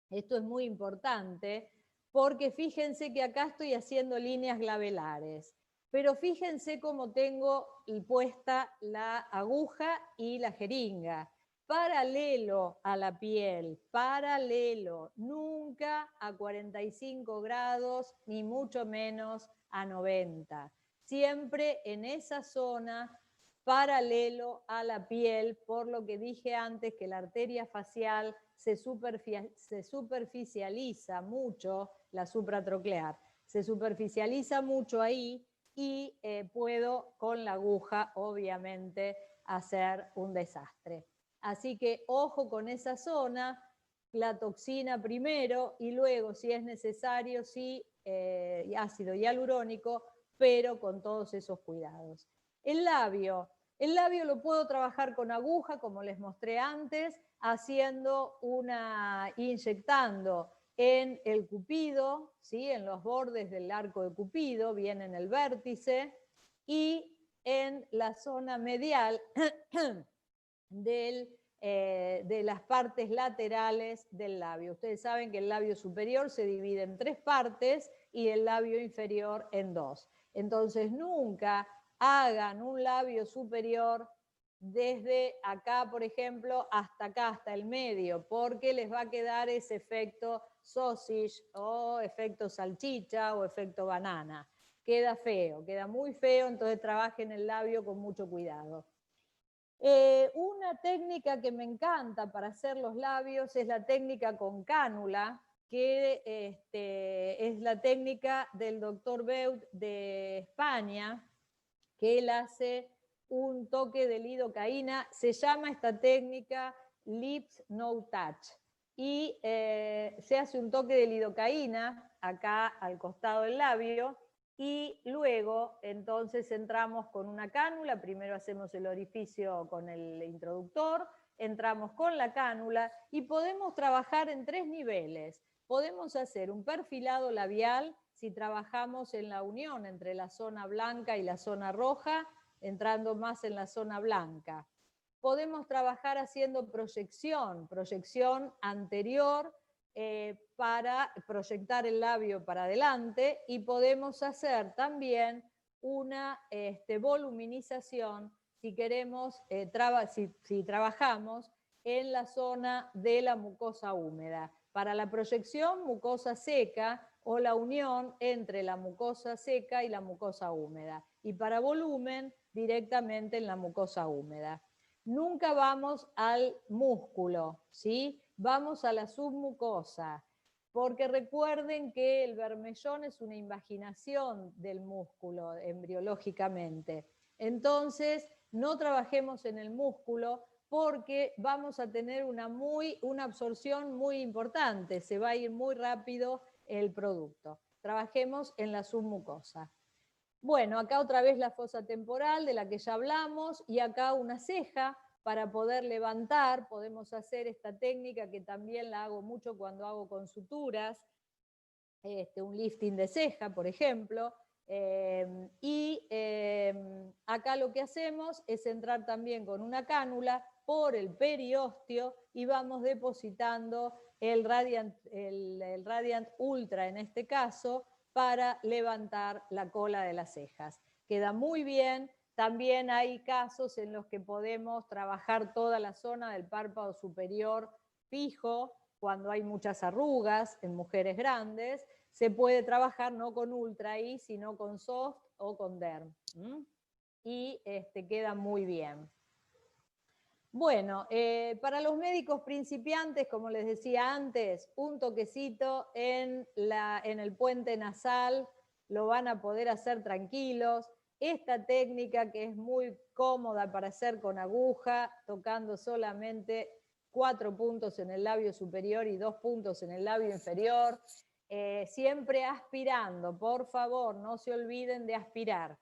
esto es muy importante, porque fíjense que acá estoy haciendo líneas glabelares, pero fíjense cómo tengo puesta la aguja y la jeringa, paralelo a la piel, paralelo, nunca a 45 grados, ni mucho menos a 90. siempre en esa zona paralelo a la piel, por lo que dije antes que la arteria facial se superficializa mucho, la supratroclear, se superficializa mucho ahí y puedo con la aguja obviamente hacer un desastre. Así que ojo con esa zona, la toxina primero y luego, si es necesario, sí, ácido hialurónico, pero con todos esos cuidados. El labio lo puedo trabajar con aguja, como les mostré antes, inyectando en el cupido, ¿sí? En los bordes del arco de cupido, bien en el vértice, y en la zona medial de las partes laterales del labio. Ustedes saben que el labio superior se divide en 3 partes y el labio inferior en 2. Entonces nunca hagan un labio superior desde acá, por ejemplo, hasta acá, hasta el medio, porque les va a quedar ese efecto sausage o efecto salchicha o efecto banana. Queda feo, queda muy feo, entonces trabajen el labio con mucho cuidado. Una técnica que me encanta para hacer los labios es la técnica con cánula, que es la técnica del doctor Beut de España, que él hace un toque de lidocaína. Se llama esta técnica Lips No Touch. Y se hace un toque de lidocaína acá al costado del labio, y luego entonces entramos con una cánula, primero hacemos el orificio con el introductor, entramos con la cánula y podemos trabajar en 3 niveles. Podemos hacer un perfilado labial si trabajamos en la unión entre la zona blanca y la zona roja, entrando más en la zona blanca. Podemos trabajar haciendo proyección anterior, para proyectar el labio para adelante, y podemos hacer también una voluminización si queremos, si trabajamos en la zona de la mucosa húmeda. Para la proyección, mucosa seca o la unión entre la mucosa seca y la mucosa húmeda. Y para volumen, directamente en la mucosa húmeda. Nunca vamos al músculo, ¿sí? Vamos a la submucosa, porque recuerden que el bermellón es una invaginación del músculo embriológicamente. Entonces, no trabajemos en el músculo porque vamos a tener una absorción muy importante, se va a ir muy rápido el producto. Trabajemos en la submucosa. Bueno, acá otra vez la fosa temporal de la que ya hablamos, y acá una ceja para poder levantar. Podemos hacer esta técnica que también la hago mucho cuando hago con suturas, un lifting de ceja, por ejemplo. Acá lo que hacemos es entrar también con una cánula por el periósteo y vamos depositando el Radiant Ultra en este caso, para levantar la cola de las cejas. Queda muy bien. También hay casos en los que podemos trabajar toda la zona del párpado superior fijo, cuando hay muchas arrugas en mujeres grandes. Se puede trabajar no con Ultra I, sino con Soft o con Derm. Y queda muy bien. Bueno, para los médicos principiantes, como les decía antes, un toquecito en el puente nasal, lo van a poder hacer tranquilos. Esta técnica, que es muy cómoda para hacer con aguja, tocando solamente 4 puntos en el labio superior y 2 puntos en el labio inferior, siempre aspirando, por favor, no se olviden de aspirar.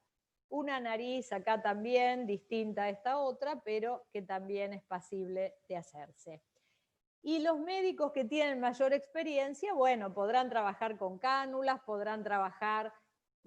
Una nariz acá también, distinta a esta otra, pero que también es pasible de hacerse. Y los médicos que tienen mayor experiencia, bueno, podrán trabajar con cánulas, podrán trabajar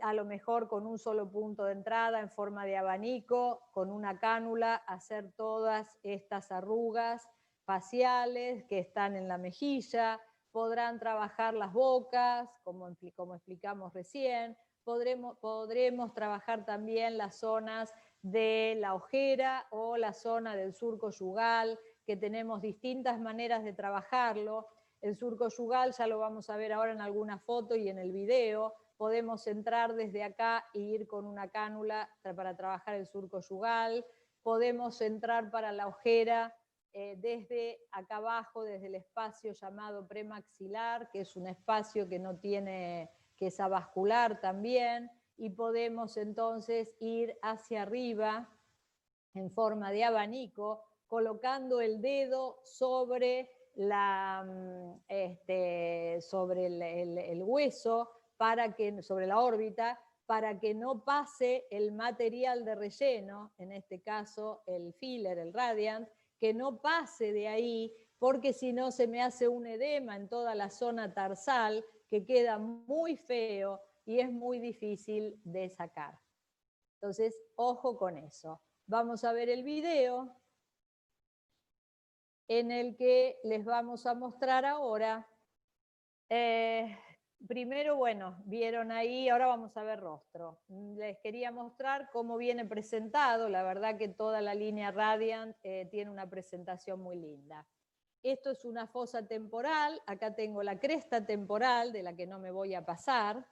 a lo mejor con un solo punto de entrada en forma de abanico, con una cánula, hacer todas estas arrugas faciales que están en la mejilla. Podrán trabajar las bocas, como explicamos recién. Podremos trabajar también las zonas de la ojera o la zona del surco yugal, que tenemos distintas maneras de trabajarlo. El surco yugal ya lo vamos a ver ahora en alguna foto y en el video, podemos entrar desde acá e ir con una cánula para trabajar el surco yugal, podemos entrar para la ojera desde acá abajo, desde el espacio llamado premaxilar, que es un espacio que no tiene, que es avascular también, y podemos entonces ir hacia arriba en forma de abanico, colocando el dedo sobre, sobre el hueso, sobre la órbita, para que no pase el material de relleno, en este caso el filler, el Radiant, que no pase de ahí, porque si no se me hace un edema en toda la zona tarsal, que queda muy feo y es muy difícil de sacar. Entonces, ojo con eso. Vamos a ver el video en el que les vamos a mostrar ahora. Primero, bueno, vieron ahí, ahora vamos a ver rostro. Les quería mostrar cómo viene presentado. La verdad que toda la línea Radiant tiene una presentación muy linda. Esto es una fosa temporal. Acá tengo la cresta temporal, de la que no me voy a pasar.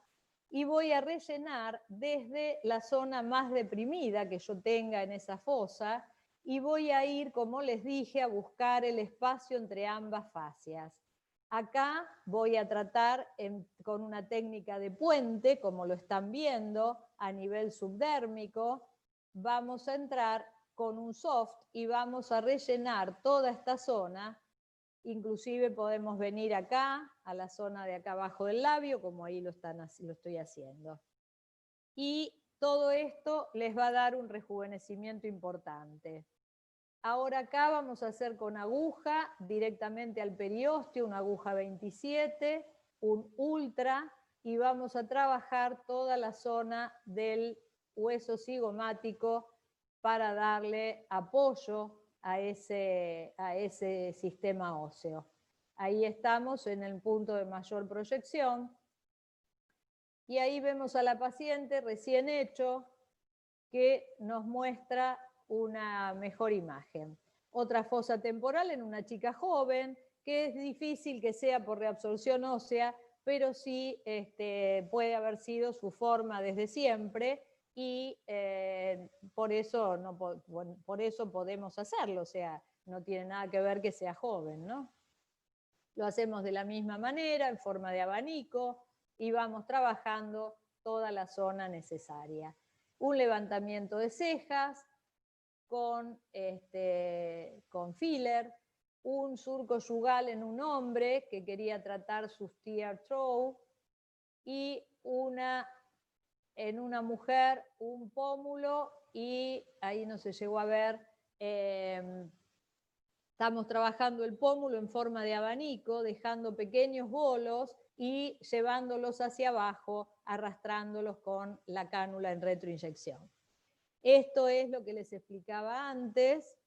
Y voy a rellenar desde la zona más deprimida que yo tenga en esa fosa, y voy a ir, como les dije, a buscar el espacio entre ambas fascias. Acá voy a tratar con una técnica de puente, como lo están viendo, a nivel subdérmico. Vamos a entrar con un soft y vamos a rellenar toda esta zona. Inclusive podemos venir acá, a la zona de acá abajo del labio, como ahí lo estoy haciendo. Y todo esto les va a dar un rejuvenecimiento importante. Ahora acá vamos a hacer con aguja directamente al periósteo, una aguja 27, un ultra, y vamos a trabajar toda la zona del hueso cigomático para darle apoyo a ese sistema óseo. Ahí estamos en el punto de mayor proyección. Y ahí vemos a la paciente recién hecho, que nos muestra una mejor imagen. Otra fosa temporal en una chica joven, que es difícil que sea por reabsorción ósea, pero sí puede haber sido su forma desde siempre, y por eso podemos hacerlo, o sea, no tiene nada que ver que sea joven, ¿no? Lo hacemos de la misma manera, en forma de abanico, y vamos trabajando toda la zona necesaria. Un levantamiento de cejas con filler, un surco yugal en un hombre que quería tratar sus tear throw, y en una mujer un pómulo, y ahí no se llegó a ver, estamos trabajando el pómulo en forma de abanico, dejando pequeños bolos y llevándolos hacia abajo, arrastrándolos con la cánula en retroinyección. Esto es lo que les explicaba antes.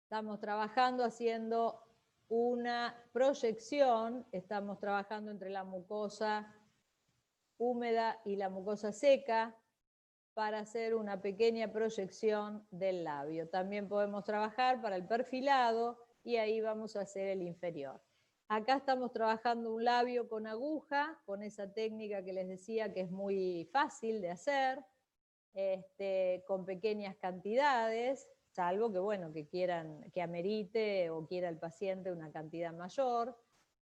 Estamos trabajando haciendo una proyección, estamos trabajando entre la mucosa húmeda y la mucosa seca para hacer una pequeña proyección del labio. También podemos trabajar para el perfilado, y ahí vamos a hacer el inferior. Acá estamos trabajando un labio con aguja, con esa técnica que les decía que es muy fácil de hacer, con pequeñas cantidades, salvo que, bueno, que amerite o quiera el paciente una cantidad mayor.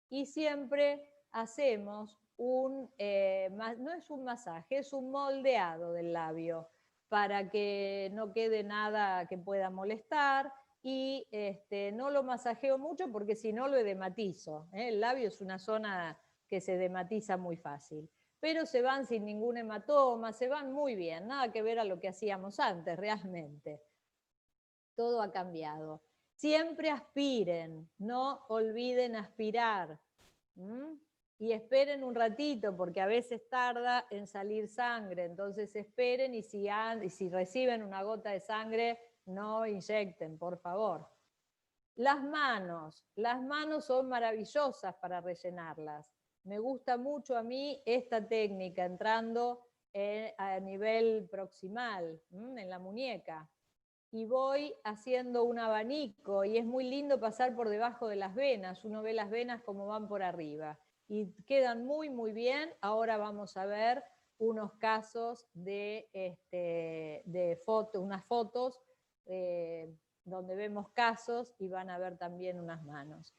Y siempre hacemos no es un masaje, es un moldeado del labio, para que no quede nada que pueda molestar, y no lo masajeo mucho porque si no lo edematizo. El labio es una zona que se edematiza muy fácil. Pero se van sin ningún hematoma, se van muy bien, nada que ver a lo que hacíamos antes, realmente. Todo ha cambiado. Siempre aspiren, no olviden aspirar. Y esperen un ratito, porque a veces tarda en salir sangre, entonces esperen, y si reciben una gota de sangre, no inyecten, por favor. Las manos son maravillosas para rellenarlas. Me gusta mucho a mí esta técnica, entrando a nivel proximal, en la muñeca. Y voy haciendo un abanico, y es muy lindo pasar por debajo de las venas. Uno ve las venas como van por arriba. y quedan muy, muy bien. Ahora vamos a ver unos casos de, unas fotos donde vemos casos y van a ver también unas manos.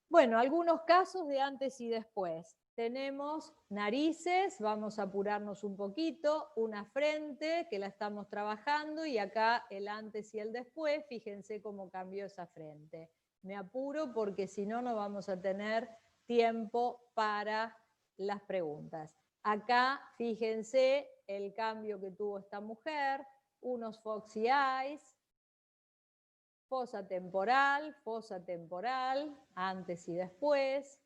Bueno, algunos casos de antes y después. Tenemos narices, vamos a apurarnos un poquito, una frente que la estamos trabajando y acá el antes y el después, fíjense cómo cambió esa frente. Me apuro porque si no, no vamos a tener tiempo para las preguntas. Acá, fíjense el cambio que tuvo esta mujer, unos foxy eyes, fosa temporal, antes y después,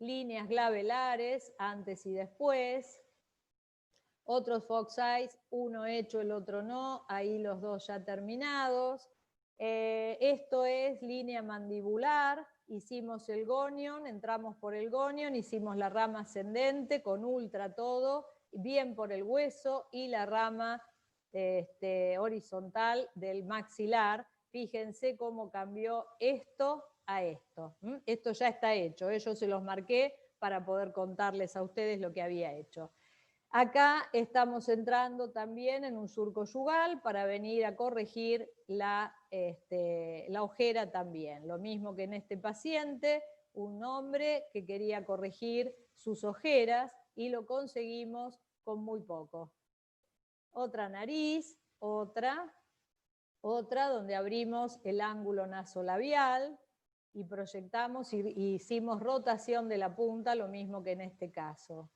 líneas glabelares, antes y después, otros fox eyes, uno hecho, el otro no, ahí los dos ya terminados. Esto es línea mandibular, hicimos el gonion, entramos por el gonion, hicimos la rama ascendente con ultra todo, bien por el hueso y la rama horizontal del maxilar. Fíjense cómo cambió esto a esto. Esto ya está hecho, yo se los marqué para poder contarles a ustedes lo que había hecho. Acá estamos entrando también en un surco yugal para venir a corregir la ojera también. Lo mismo que en este paciente, un hombre que quería corregir sus ojeras y lo conseguimos con muy poco. Otra nariz, otra donde abrimos el ángulo nasolabial y proyectamos y hicimos rotación de la punta, lo mismo que en este caso.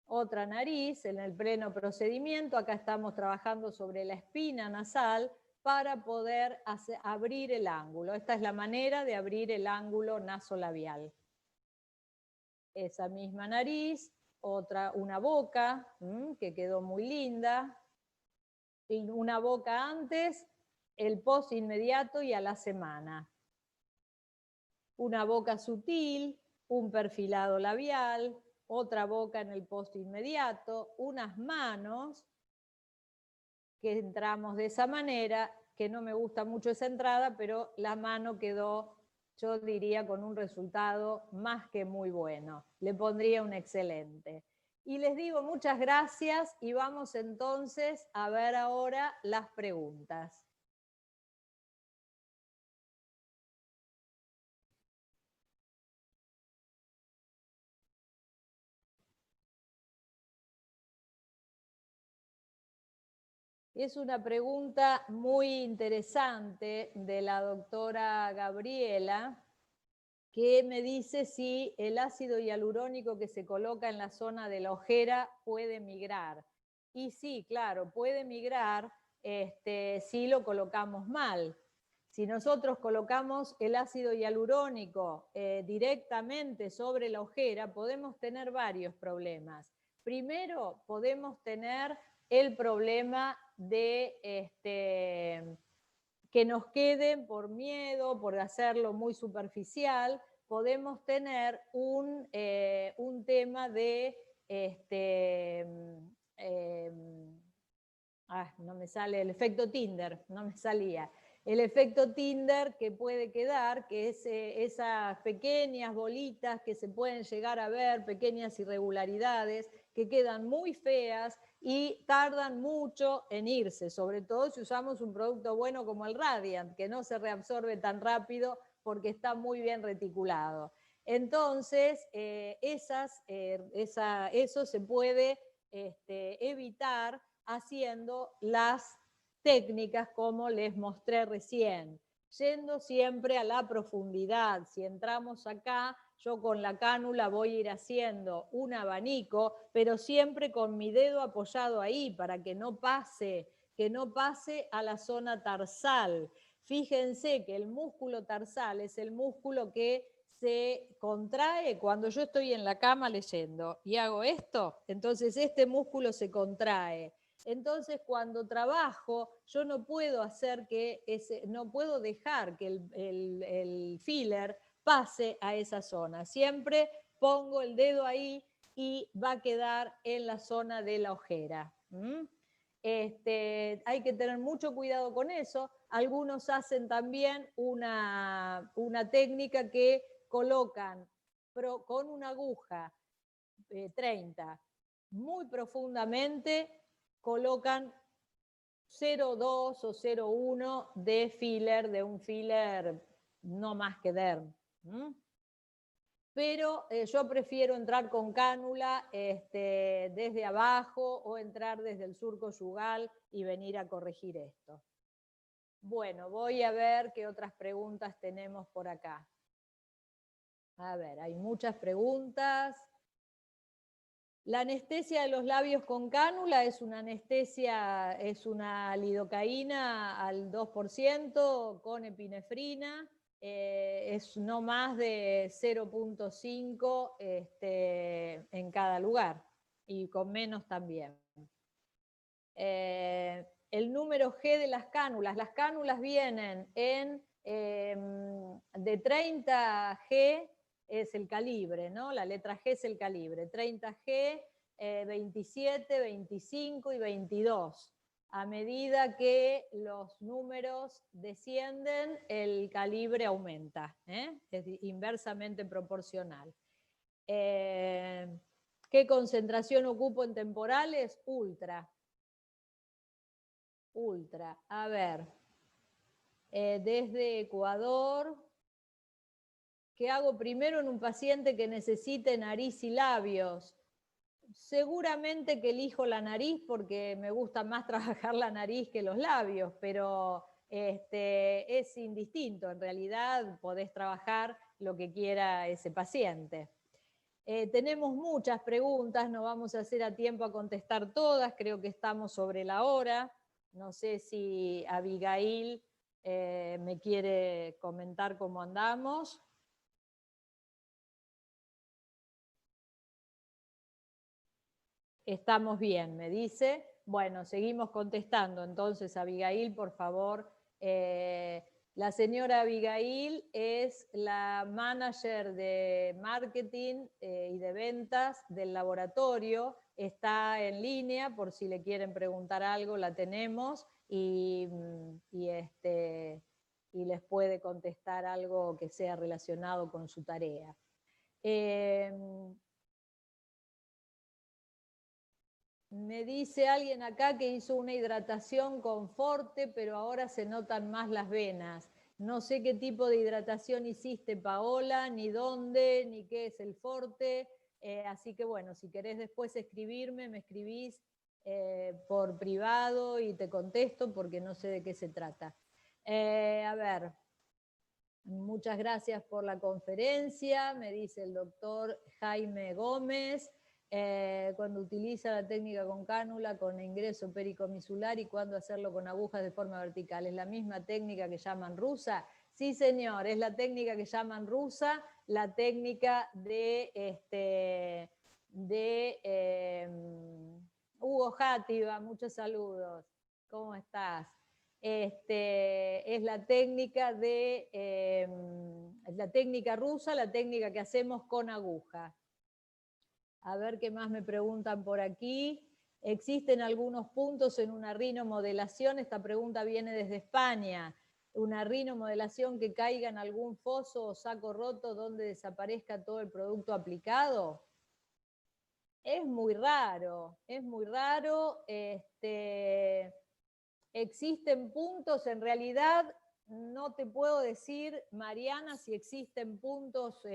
Otra nariz en el pleno procedimiento, acá estamos trabajando sobre la espina nasal para poder abrir el ángulo. Esta es la manera de abrir el ángulo nasolabial. Esa misma nariz, una boca que quedó muy linda, y una boca antes, el post inmediato y a la semana. Una boca sutil, un perfilado labial, otra boca en el post inmediato, unas manos que entramos de esa manera, que no me gusta mucho esa entrada, pero la mano quedó, yo diría, con un resultado más que muy bueno. Le pondría un excelente. Y les digo muchas gracias y vamos entonces a ver ahora las preguntas. Es una pregunta muy interesante de la doctora Gabriela, que me dice si el ácido hialurónico que se coloca en la zona de la ojera puede migrar. Y sí, claro, puede migrar si lo colocamos mal. Si nosotros colocamos el ácido hialurónico directamente sobre la ojera, podemos tener varios problemas. Primero, podemos tener el problema de que nos queden por miedo, por hacerlo muy superficial, podemos tener un tema de no me sale el efecto Tinder, no me salía. El efecto Tinder que puede quedar, que es esas pequeñas bolitas que se pueden llegar a ver, pequeñas irregularidades, que quedan muy feas y tardan mucho en irse, sobre todo si usamos un producto bueno como el Radiant, que no se reabsorbe tan rápido porque está muy bien reticulado. Entonces, eso se puede evitar haciendo las técnicas como les mostré recién, yendo siempre a la profundidad. Si entramos acá, yo con la cánula voy a ir haciendo un abanico, pero siempre con mi dedo apoyado ahí para que no pase a la zona tarsal. Fíjense que el músculo tarsal es el músculo que se contrae cuando yo estoy en la cama leyendo y hago esto, entonces este músculo se contrae. Entonces, cuando trabajo, yo no puedo no puedo dejar que el filler pase a esa zona. Siempre pongo el dedo ahí y va a quedar en la zona de la ojera. Hay que tener mucho cuidado con eso. Algunos hacen también una técnica que colocan con una aguja 30 muy profundamente, colocan 0,2 o 0,1 de filler, de un filler no más que derm. Pero yo prefiero entrar con cánula desde abajo o entrar desde el surco yugal y venir a corregir esto. Bueno, voy a ver qué otras preguntas tenemos por acá. A ver, hay muchas preguntas. La anestesia de los labios con cánula es una anestesia, es una lidocaína al 2% con epinefrina, es no más de 0,5 en cada lugar y con menos también. El número G de las cánulas vienen en de 30G es el calibre, ¿no? La letra G es el calibre, 30G, 27, 25 y 22. A medida que los números descienden, el calibre aumenta, es inversamente proporcional. ¿Qué concentración ocupo en temporales? Ultra. Ultra. A ver, desde Ecuador, ¿qué hago primero en un paciente que necesite nariz y labios? Seguramente que elijo la nariz porque me gusta más trabajar la nariz que los labios, pero es indistinto. En realidad podés trabajar lo que quiera ese paciente. Tenemos muchas preguntas, no vamos a hacer a tiempo a contestar todas, creo que estamos sobre la hora. No sé si Abigail me quiere comentar cómo andamos. Estamos bien, me dice. Bueno, seguimos contestando. Entonces, Abigail, por favor. La señora Abigail es la manager de marketing y de ventas del laboratorio. Está en línea, por si le quieren preguntar algo, la tenemos y les puede contestar algo que sea relacionado con su tarea. Me dice alguien acá que hizo una hidratación con Forte, pero ahora se notan más las venas. No sé qué tipo de hidratación hiciste, Paola, ni dónde, ni qué es el Forte. Así que bueno, si querés después escribirme, me escribís por privado y te contesto porque no sé de qué se trata. A ver, muchas gracias por la conferencia, me dice el doctor Jaime Gómez. Cuando utiliza la técnica con cánula, con ingreso pericomisular y cuando hacerlo con agujas de forma vertical. ¿Es la misma técnica que llaman rusa? Sí, señor, es la técnica que llaman rusa, la técnica de Hugo Játiva, muchos saludos. ¿Cómo estás? Es la técnica la técnica rusa, la técnica que hacemos con aguja. A ver qué más me preguntan por aquí. ¿Existen algunos puntos en una rinomodelación? Esta pregunta viene desde España. ¿Una rinomodelación que caiga en algún foso o saco roto donde desaparezca todo el producto aplicado? Es muy raro, es muy raro. Existen puntos, en realidad no te puedo decir, Mariana, si existen puntos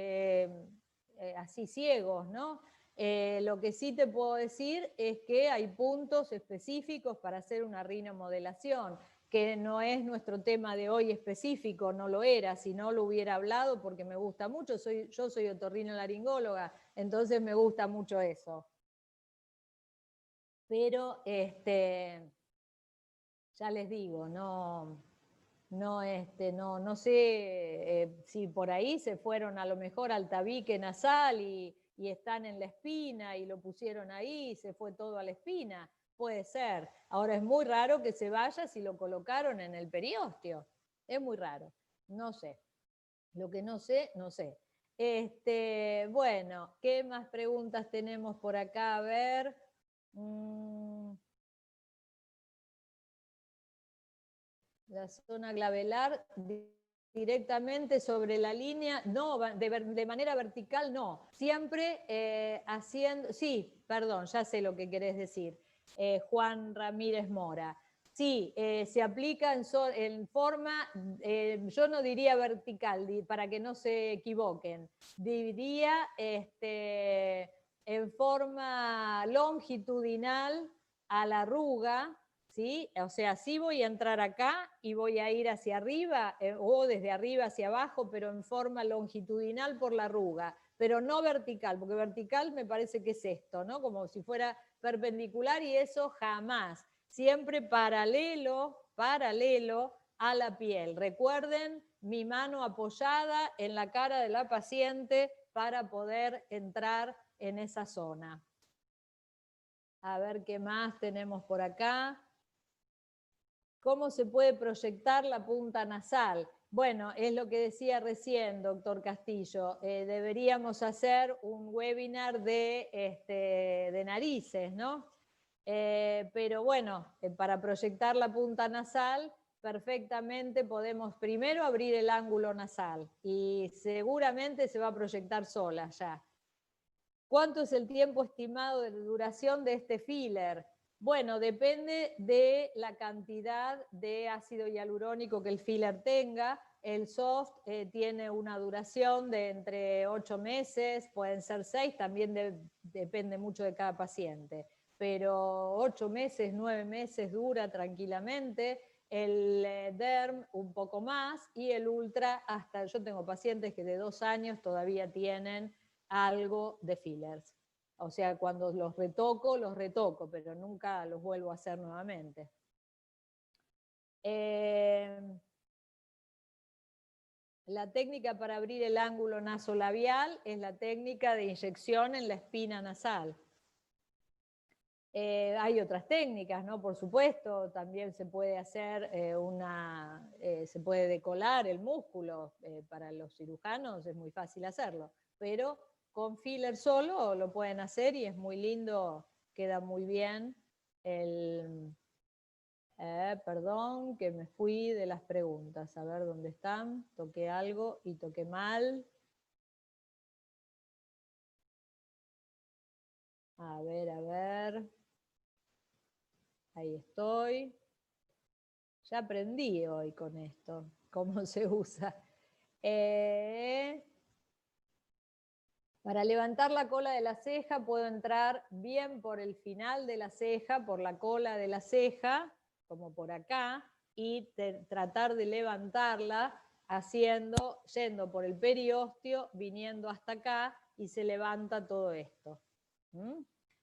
así ciegos, ¿no? Lo que sí te puedo decir es que hay puntos específicos para hacer una rinomodelación, que no es nuestro tema de hoy específico, no lo era, si no lo hubiera hablado porque me gusta mucho, yo soy otorrinolaringóloga, entonces me gusta mucho eso. Pero ya les digo, no sé si por ahí se fueron a lo mejor al tabique nasal y están en la espina y lo pusieron ahí y se fue todo a la espina. Puede ser. Ahora es muy raro que se vaya si lo colocaron en el periósteo. Es muy raro. No sé. Lo que no sé, no sé. Bueno, ¿qué más preguntas tenemos por acá? A ver. La zona glabelar directamente sobre la línea, no, de manera vertical no, siempre haciendo, sí, perdón, ya sé lo que querés decir, Juan Ramírez Mora. Sí, se aplica en forma, yo no diría vertical, para que no se equivoquen, diría en forma longitudinal a la arruga, ¿sí? O sea, sí voy a entrar acá y voy a ir hacia arriba, o desde arriba hacia abajo, pero en forma longitudinal por la arruga, pero no vertical, porque vertical me parece que es esto, ¿no? Como si fuera perpendicular, y eso jamás. Siempre paralelo a la piel. Recuerden mi mano apoyada en la cara de la paciente para poder entrar en esa zona. A ver qué más tenemos por acá. ¿Cómo se puede proyectar la punta nasal? Bueno, es lo que decía recién, doctor Castillo. Deberíamos hacer un webinar de narices, ¿no? Pero bueno, para proyectar la punta nasal, perfectamente podemos primero abrir el ángulo nasal y seguramente se va a proyectar sola ya. ¿Cuánto es el tiempo estimado de duración de este filler? Bueno, depende de la cantidad de ácido hialurónico que el filler tenga. El soft tiene una duración de entre 8 meses, pueden ser 6, también depende mucho de cada paciente. Pero 8 meses, 9 meses dura tranquilamente. El derm un poco más y el ultra hasta, yo tengo pacientes que de 2 años todavía tienen algo de fillers. O sea, cuando los retoco, pero nunca los vuelvo a hacer nuevamente. La técnica para abrir el ángulo nasolabial es la técnica de inyección en la espina nasal. Hay otras técnicas, ¿no? Por supuesto, también se puede hacer se puede decolar el músculo. Para los cirujanos es muy fácil hacerlo, pero con filler solo lo pueden hacer y es muy lindo, queda muy bien. Perdón, que me fui de las preguntas. A ver dónde están. Toqué algo y toqué mal. A ver. Ahí estoy. Ya aprendí hoy con esto, cómo se usa. Para levantar la cola de la ceja puedo entrar bien por el final de la ceja, por la cola de la ceja, como por acá, y tratar de levantarla yendo por el periósteo, viniendo hasta acá, y se levanta todo esto.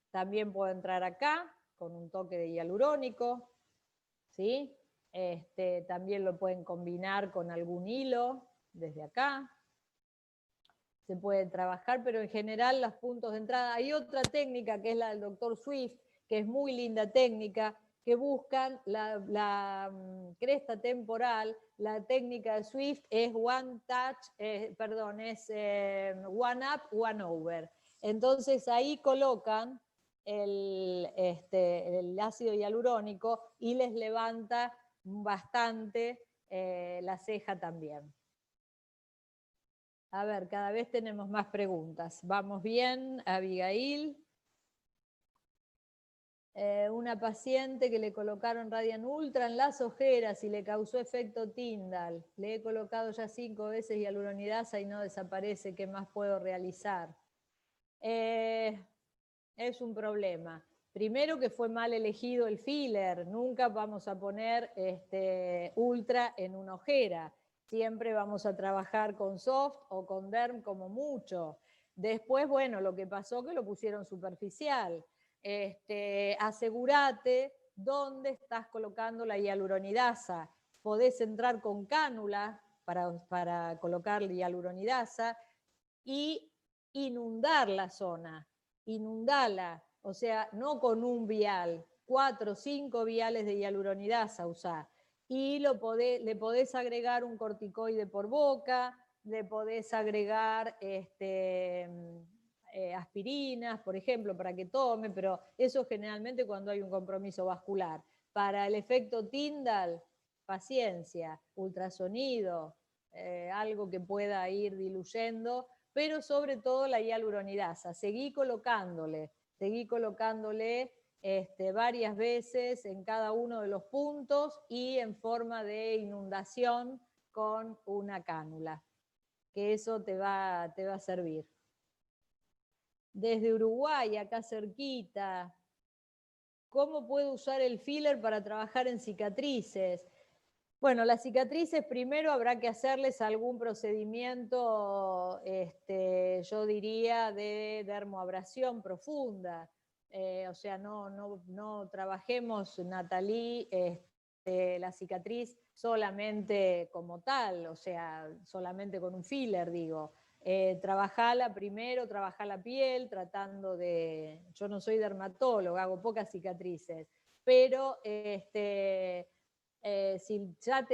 También puedo entrar acá con un toque de hialurónico, ¿sí? También lo pueden combinar con algún hilo desde acá. Se puede trabajar, pero en general los puntos de entrada. Hay otra técnica que es la del doctor Swift, que es muy linda técnica, que buscan la cresta temporal. La técnica de Swift es one up, one over. Entonces ahí colocan el ácido hialurónico y les levanta bastante la ceja también. A ver, cada vez tenemos más preguntas. ¿Vamos bien, Abigail? Una paciente que le colocaron Radiant Ultra en las ojeras y le causó efecto Tyndall. Le he colocado ya 5 veces hialuronidasa y no desaparece. ¿Qué más puedo realizar? Es un problema. Primero que fue mal elegido el filler. Nunca vamos a poner ultra en una ojera. Siempre vamos a trabajar con soft o con derm como mucho. Después, bueno, lo que pasó que lo pusieron superficial. Asegúrate dónde estás colocando la hialuronidasa. Podés entrar con cánula para colocar la hialuronidasa y inundar la zona. Inundala, o sea, no con un vial, 4 o 5 viales de hialuronidasa usá. Y le podés agregar un corticoide por boca, le podés agregar aspirinas, por ejemplo, para que tome, pero eso generalmente cuando hay un compromiso vascular. Para el efecto Tyndall, paciencia, ultrasonido, algo que pueda ir diluyendo, pero sobre todo la hialuronidasa. Seguí colocándole varias veces en cada uno de los puntos y en forma de inundación con una cánula, que eso te va a servir. Desde Uruguay, acá cerquita, ¿cómo puedo usar el filler para trabajar en cicatrices? Bueno, las cicatrices primero habrá que hacerles algún procedimiento, yo diría, de dermoabrasión profunda. O sea, no trabajemos, Natalie, la cicatriz solamente como tal, o sea, solamente con un filler, digo. Trabajala primero, trabaja la piel, tratando de... Yo no soy dermatóloga, hago pocas cicatrices, pero si ya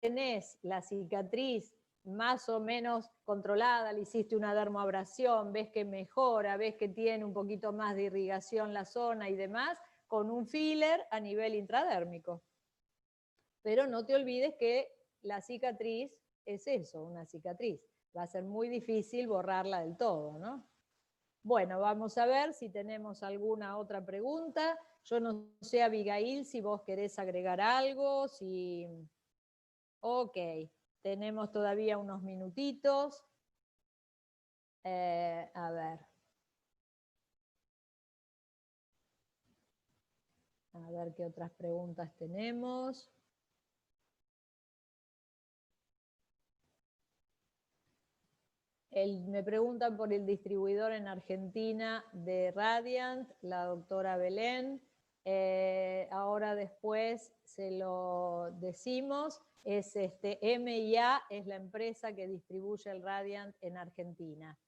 tenés la cicatriz más o menos controlada, le hiciste una dermoabrasión, ves que mejora, ves que tiene un poquito más de irrigación la zona y demás, con un filler a nivel intradérmico. Pero no te olvides que la cicatriz es eso, una cicatriz. Va a ser muy difícil borrarla del todo, ¿no? Bueno, vamos a ver si tenemos alguna otra pregunta. Yo no sé, Abigail, si vos querés agregar algo, si... Ok, tenemos todavía unos minutitos. A ver qué otras preguntas tenemos. Me preguntan por el distribuidor en Argentina de Radiant, la doctora Belén. Ahora después se lo decimos. Es MIA, es la empresa que distribuye el Radiant en Argentina.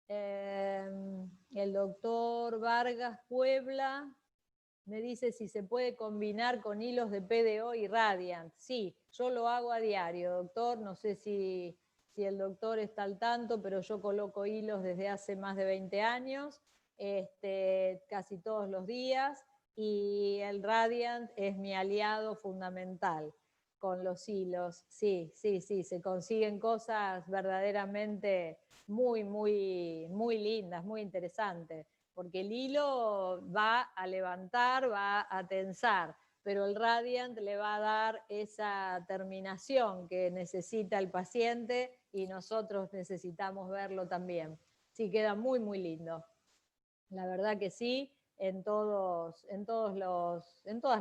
El doctor Vargas Puebla me dice si se puede combinar con hilos de PDO y Radiant. Sí, yo lo hago a diario, doctor. No sé si el doctor está al tanto, pero yo coloco hilos desde hace más de 20 años, casi todos los días, y el Radiant es mi aliado fundamental con los hilos. Sí, se consiguen cosas verdaderamente muy, muy, muy lindas, muy interesantes, porque el hilo va a levantar, va a tensar, pero el Radiant le va a dar esa terminación que necesita el paciente y nosotros necesitamos verlo también. Sí, queda muy, muy lindo. La verdad que sí, en todas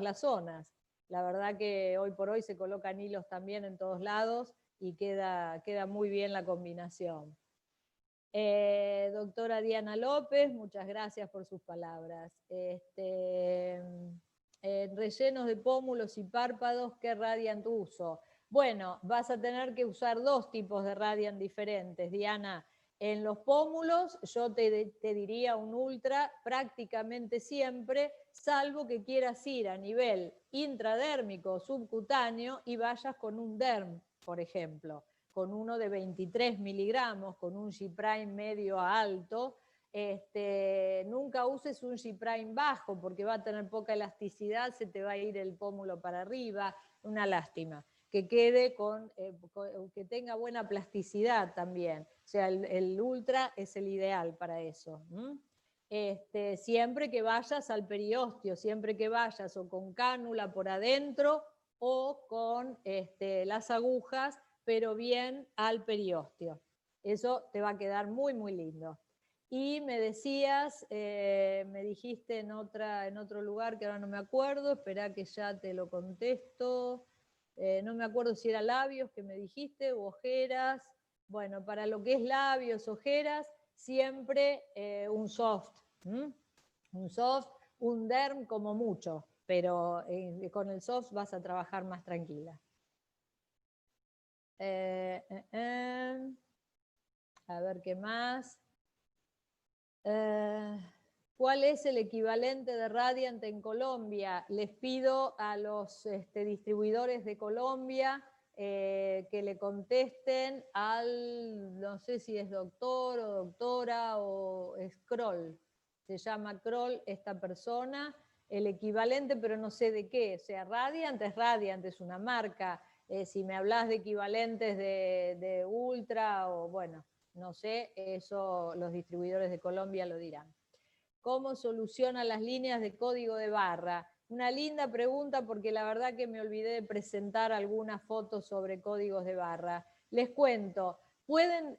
las zonas. La verdad que hoy por hoy se colocan hilos también en todos lados y queda muy bien la combinación. Doctora Diana López, muchas gracias por sus palabras. Rellenos de pómulos y párpados, ¿qué Radiant uso? Bueno, vas a tener que usar dos tipos de Radiant diferentes, Diana. En los pómulos yo te diría un ultra prácticamente siempre, salvo que quieras ir a nivel intradérmico o subcutáneo y vayas con un derm, por ejemplo, con uno de 23 miligramos, con un G' medio a alto. Nunca uses un G' bajo porque va a tener poca elasticidad, se te va a ir el pómulo para arriba, una lástima. Que quede que tenga buena plasticidad también. O sea, el ultra es el ideal para eso. Siempre que vayas al periósteo, siempre que vayas o con cánula por adentro o con las agujas, pero bien al periósteo. Eso te va a quedar muy, muy lindo. Y me decías, me dijiste en otro lugar que ahora no me acuerdo, espera que ya te lo contesto. No me acuerdo si era labios que me dijiste o ojeras. Bueno, para lo que es labios, ojeras, siempre un soft. Un soft, un derm como mucho, pero con el soft vas a trabajar más tranquila. A ver qué más. ¿Cuál es el equivalente de Radiant en Colombia? Les pido a los distribuidores de Colombia que le contesten al, no sé si es doctor o doctora o es Kroll. Se llama Kroll esta persona. El equivalente, pero no sé de qué. O sea, Radiant es una marca. Si me hablas de equivalentes de ultra o bueno, no sé, eso los distribuidores de Colombia lo dirán. ¿Cómo soluciona las líneas de código de barra? Una linda pregunta porque la verdad que me olvidé de presentar algunas fotos sobre códigos de barra. Les cuento,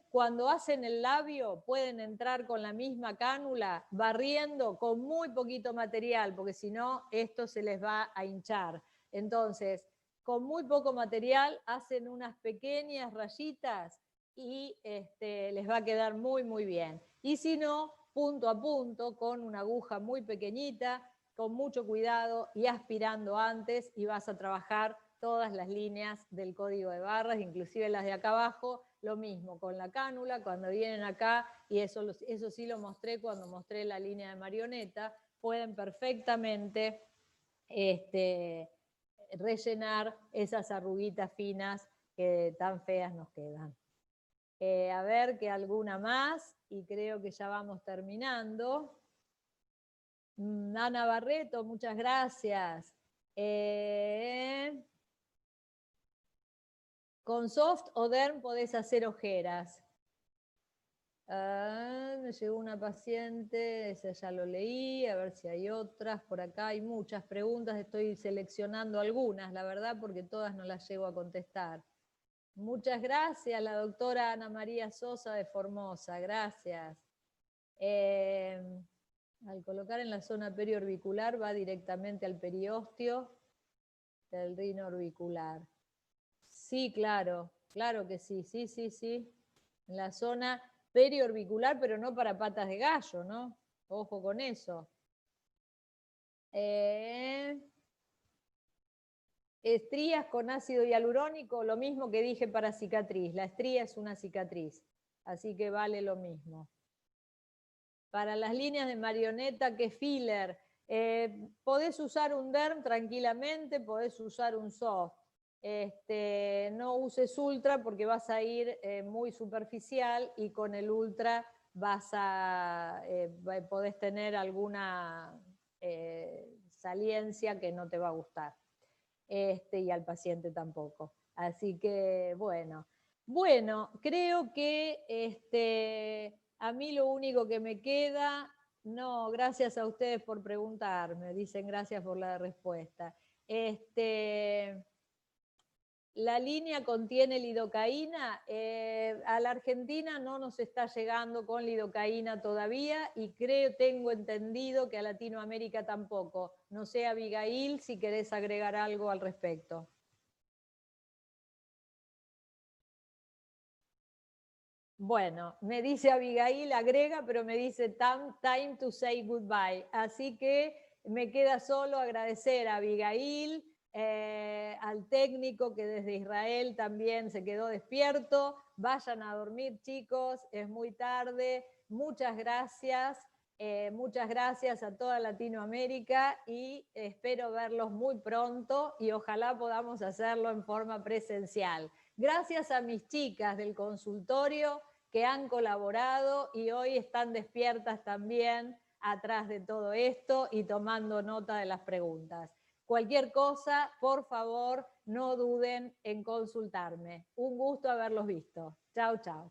cuando hacen el labio, pueden entrar con la misma cánula, barriendo con muy poquito material, porque si no, esto se les va a hinchar. Entonces, con muy poco material, hacen unas pequeñas rayitas y les va a quedar muy, muy bien. Y si no, punto a punto, con una aguja muy pequeñita, con mucho cuidado y aspirando antes, y vas a trabajar todas las líneas del código de barras, inclusive las de acá abajo, lo mismo, con la cánula, cuando vienen acá, y eso sí lo mostré cuando mostré la línea de marioneta, pueden perfectamente rellenar esas arruguitas finas que tan feas nos quedan. A ver que alguna más, y creo que ya vamos terminando. Ana Barreto, muchas gracias. Con soft o derm podés hacer ojeras. Me llegó una paciente, ese ya lo leí, a ver si hay otras. Por acá hay muchas preguntas, estoy seleccionando algunas, la verdad, porque todas no las llego a contestar. Muchas gracias, la doctora Ana María Sosa de Formosa, gracias. Al colocar en la zona periorbicular va directamente al periósteo del rino orbicular. Sí, claro, claro que sí, sí. En la zona periorbicular, pero no para patas de gallo, ¿no? Ojo con eso. Estrías con ácido hialurónico, lo mismo que dije para cicatriz. La estría es una cicatriz, así que vale lo mismo. Para las líneas de marioneta, ¿qué filler? Podés usar un derm tranquilamente, podés usar un soft. No uses ultra porque vas a ir muy superficial y con el ultra podés tener alguna saliencia que no te va a gustar. Y al paciente tampoco. Así que, bueno. Bueno, creo que a mí lo único que me queda, no, gracias a ustedes por preguntarme, dicen gracias por la respuesta. La línea contiene lidocaína. A la Argentina no nos está llegando con lidocaína todavía y tengo entendido que a Latinoamérica tampoco. No sé, Abigail, si querés agregar algo al respecto. Bueno, me dice Abigail, agrega, pero me dice time to say goodbye. Así que me queda solo agradecer a Abigail, al técnico que desde Israel también se quedó despierto. Vayan a dormir, chicos, es muy tarde. Muchas gracias a toda Latinoamérica y espero verlos muy pronto y ojalá podamos hacerlo en forma presencial. Gracias a mis chicas del consultorio que han colaborado y hoy están despiertas también atrás de todo esto y tomando nota de las preguntas. Cualquier cosa, por favor, no duden en consultarme. Un gusto haberlos visto. Chau, chau.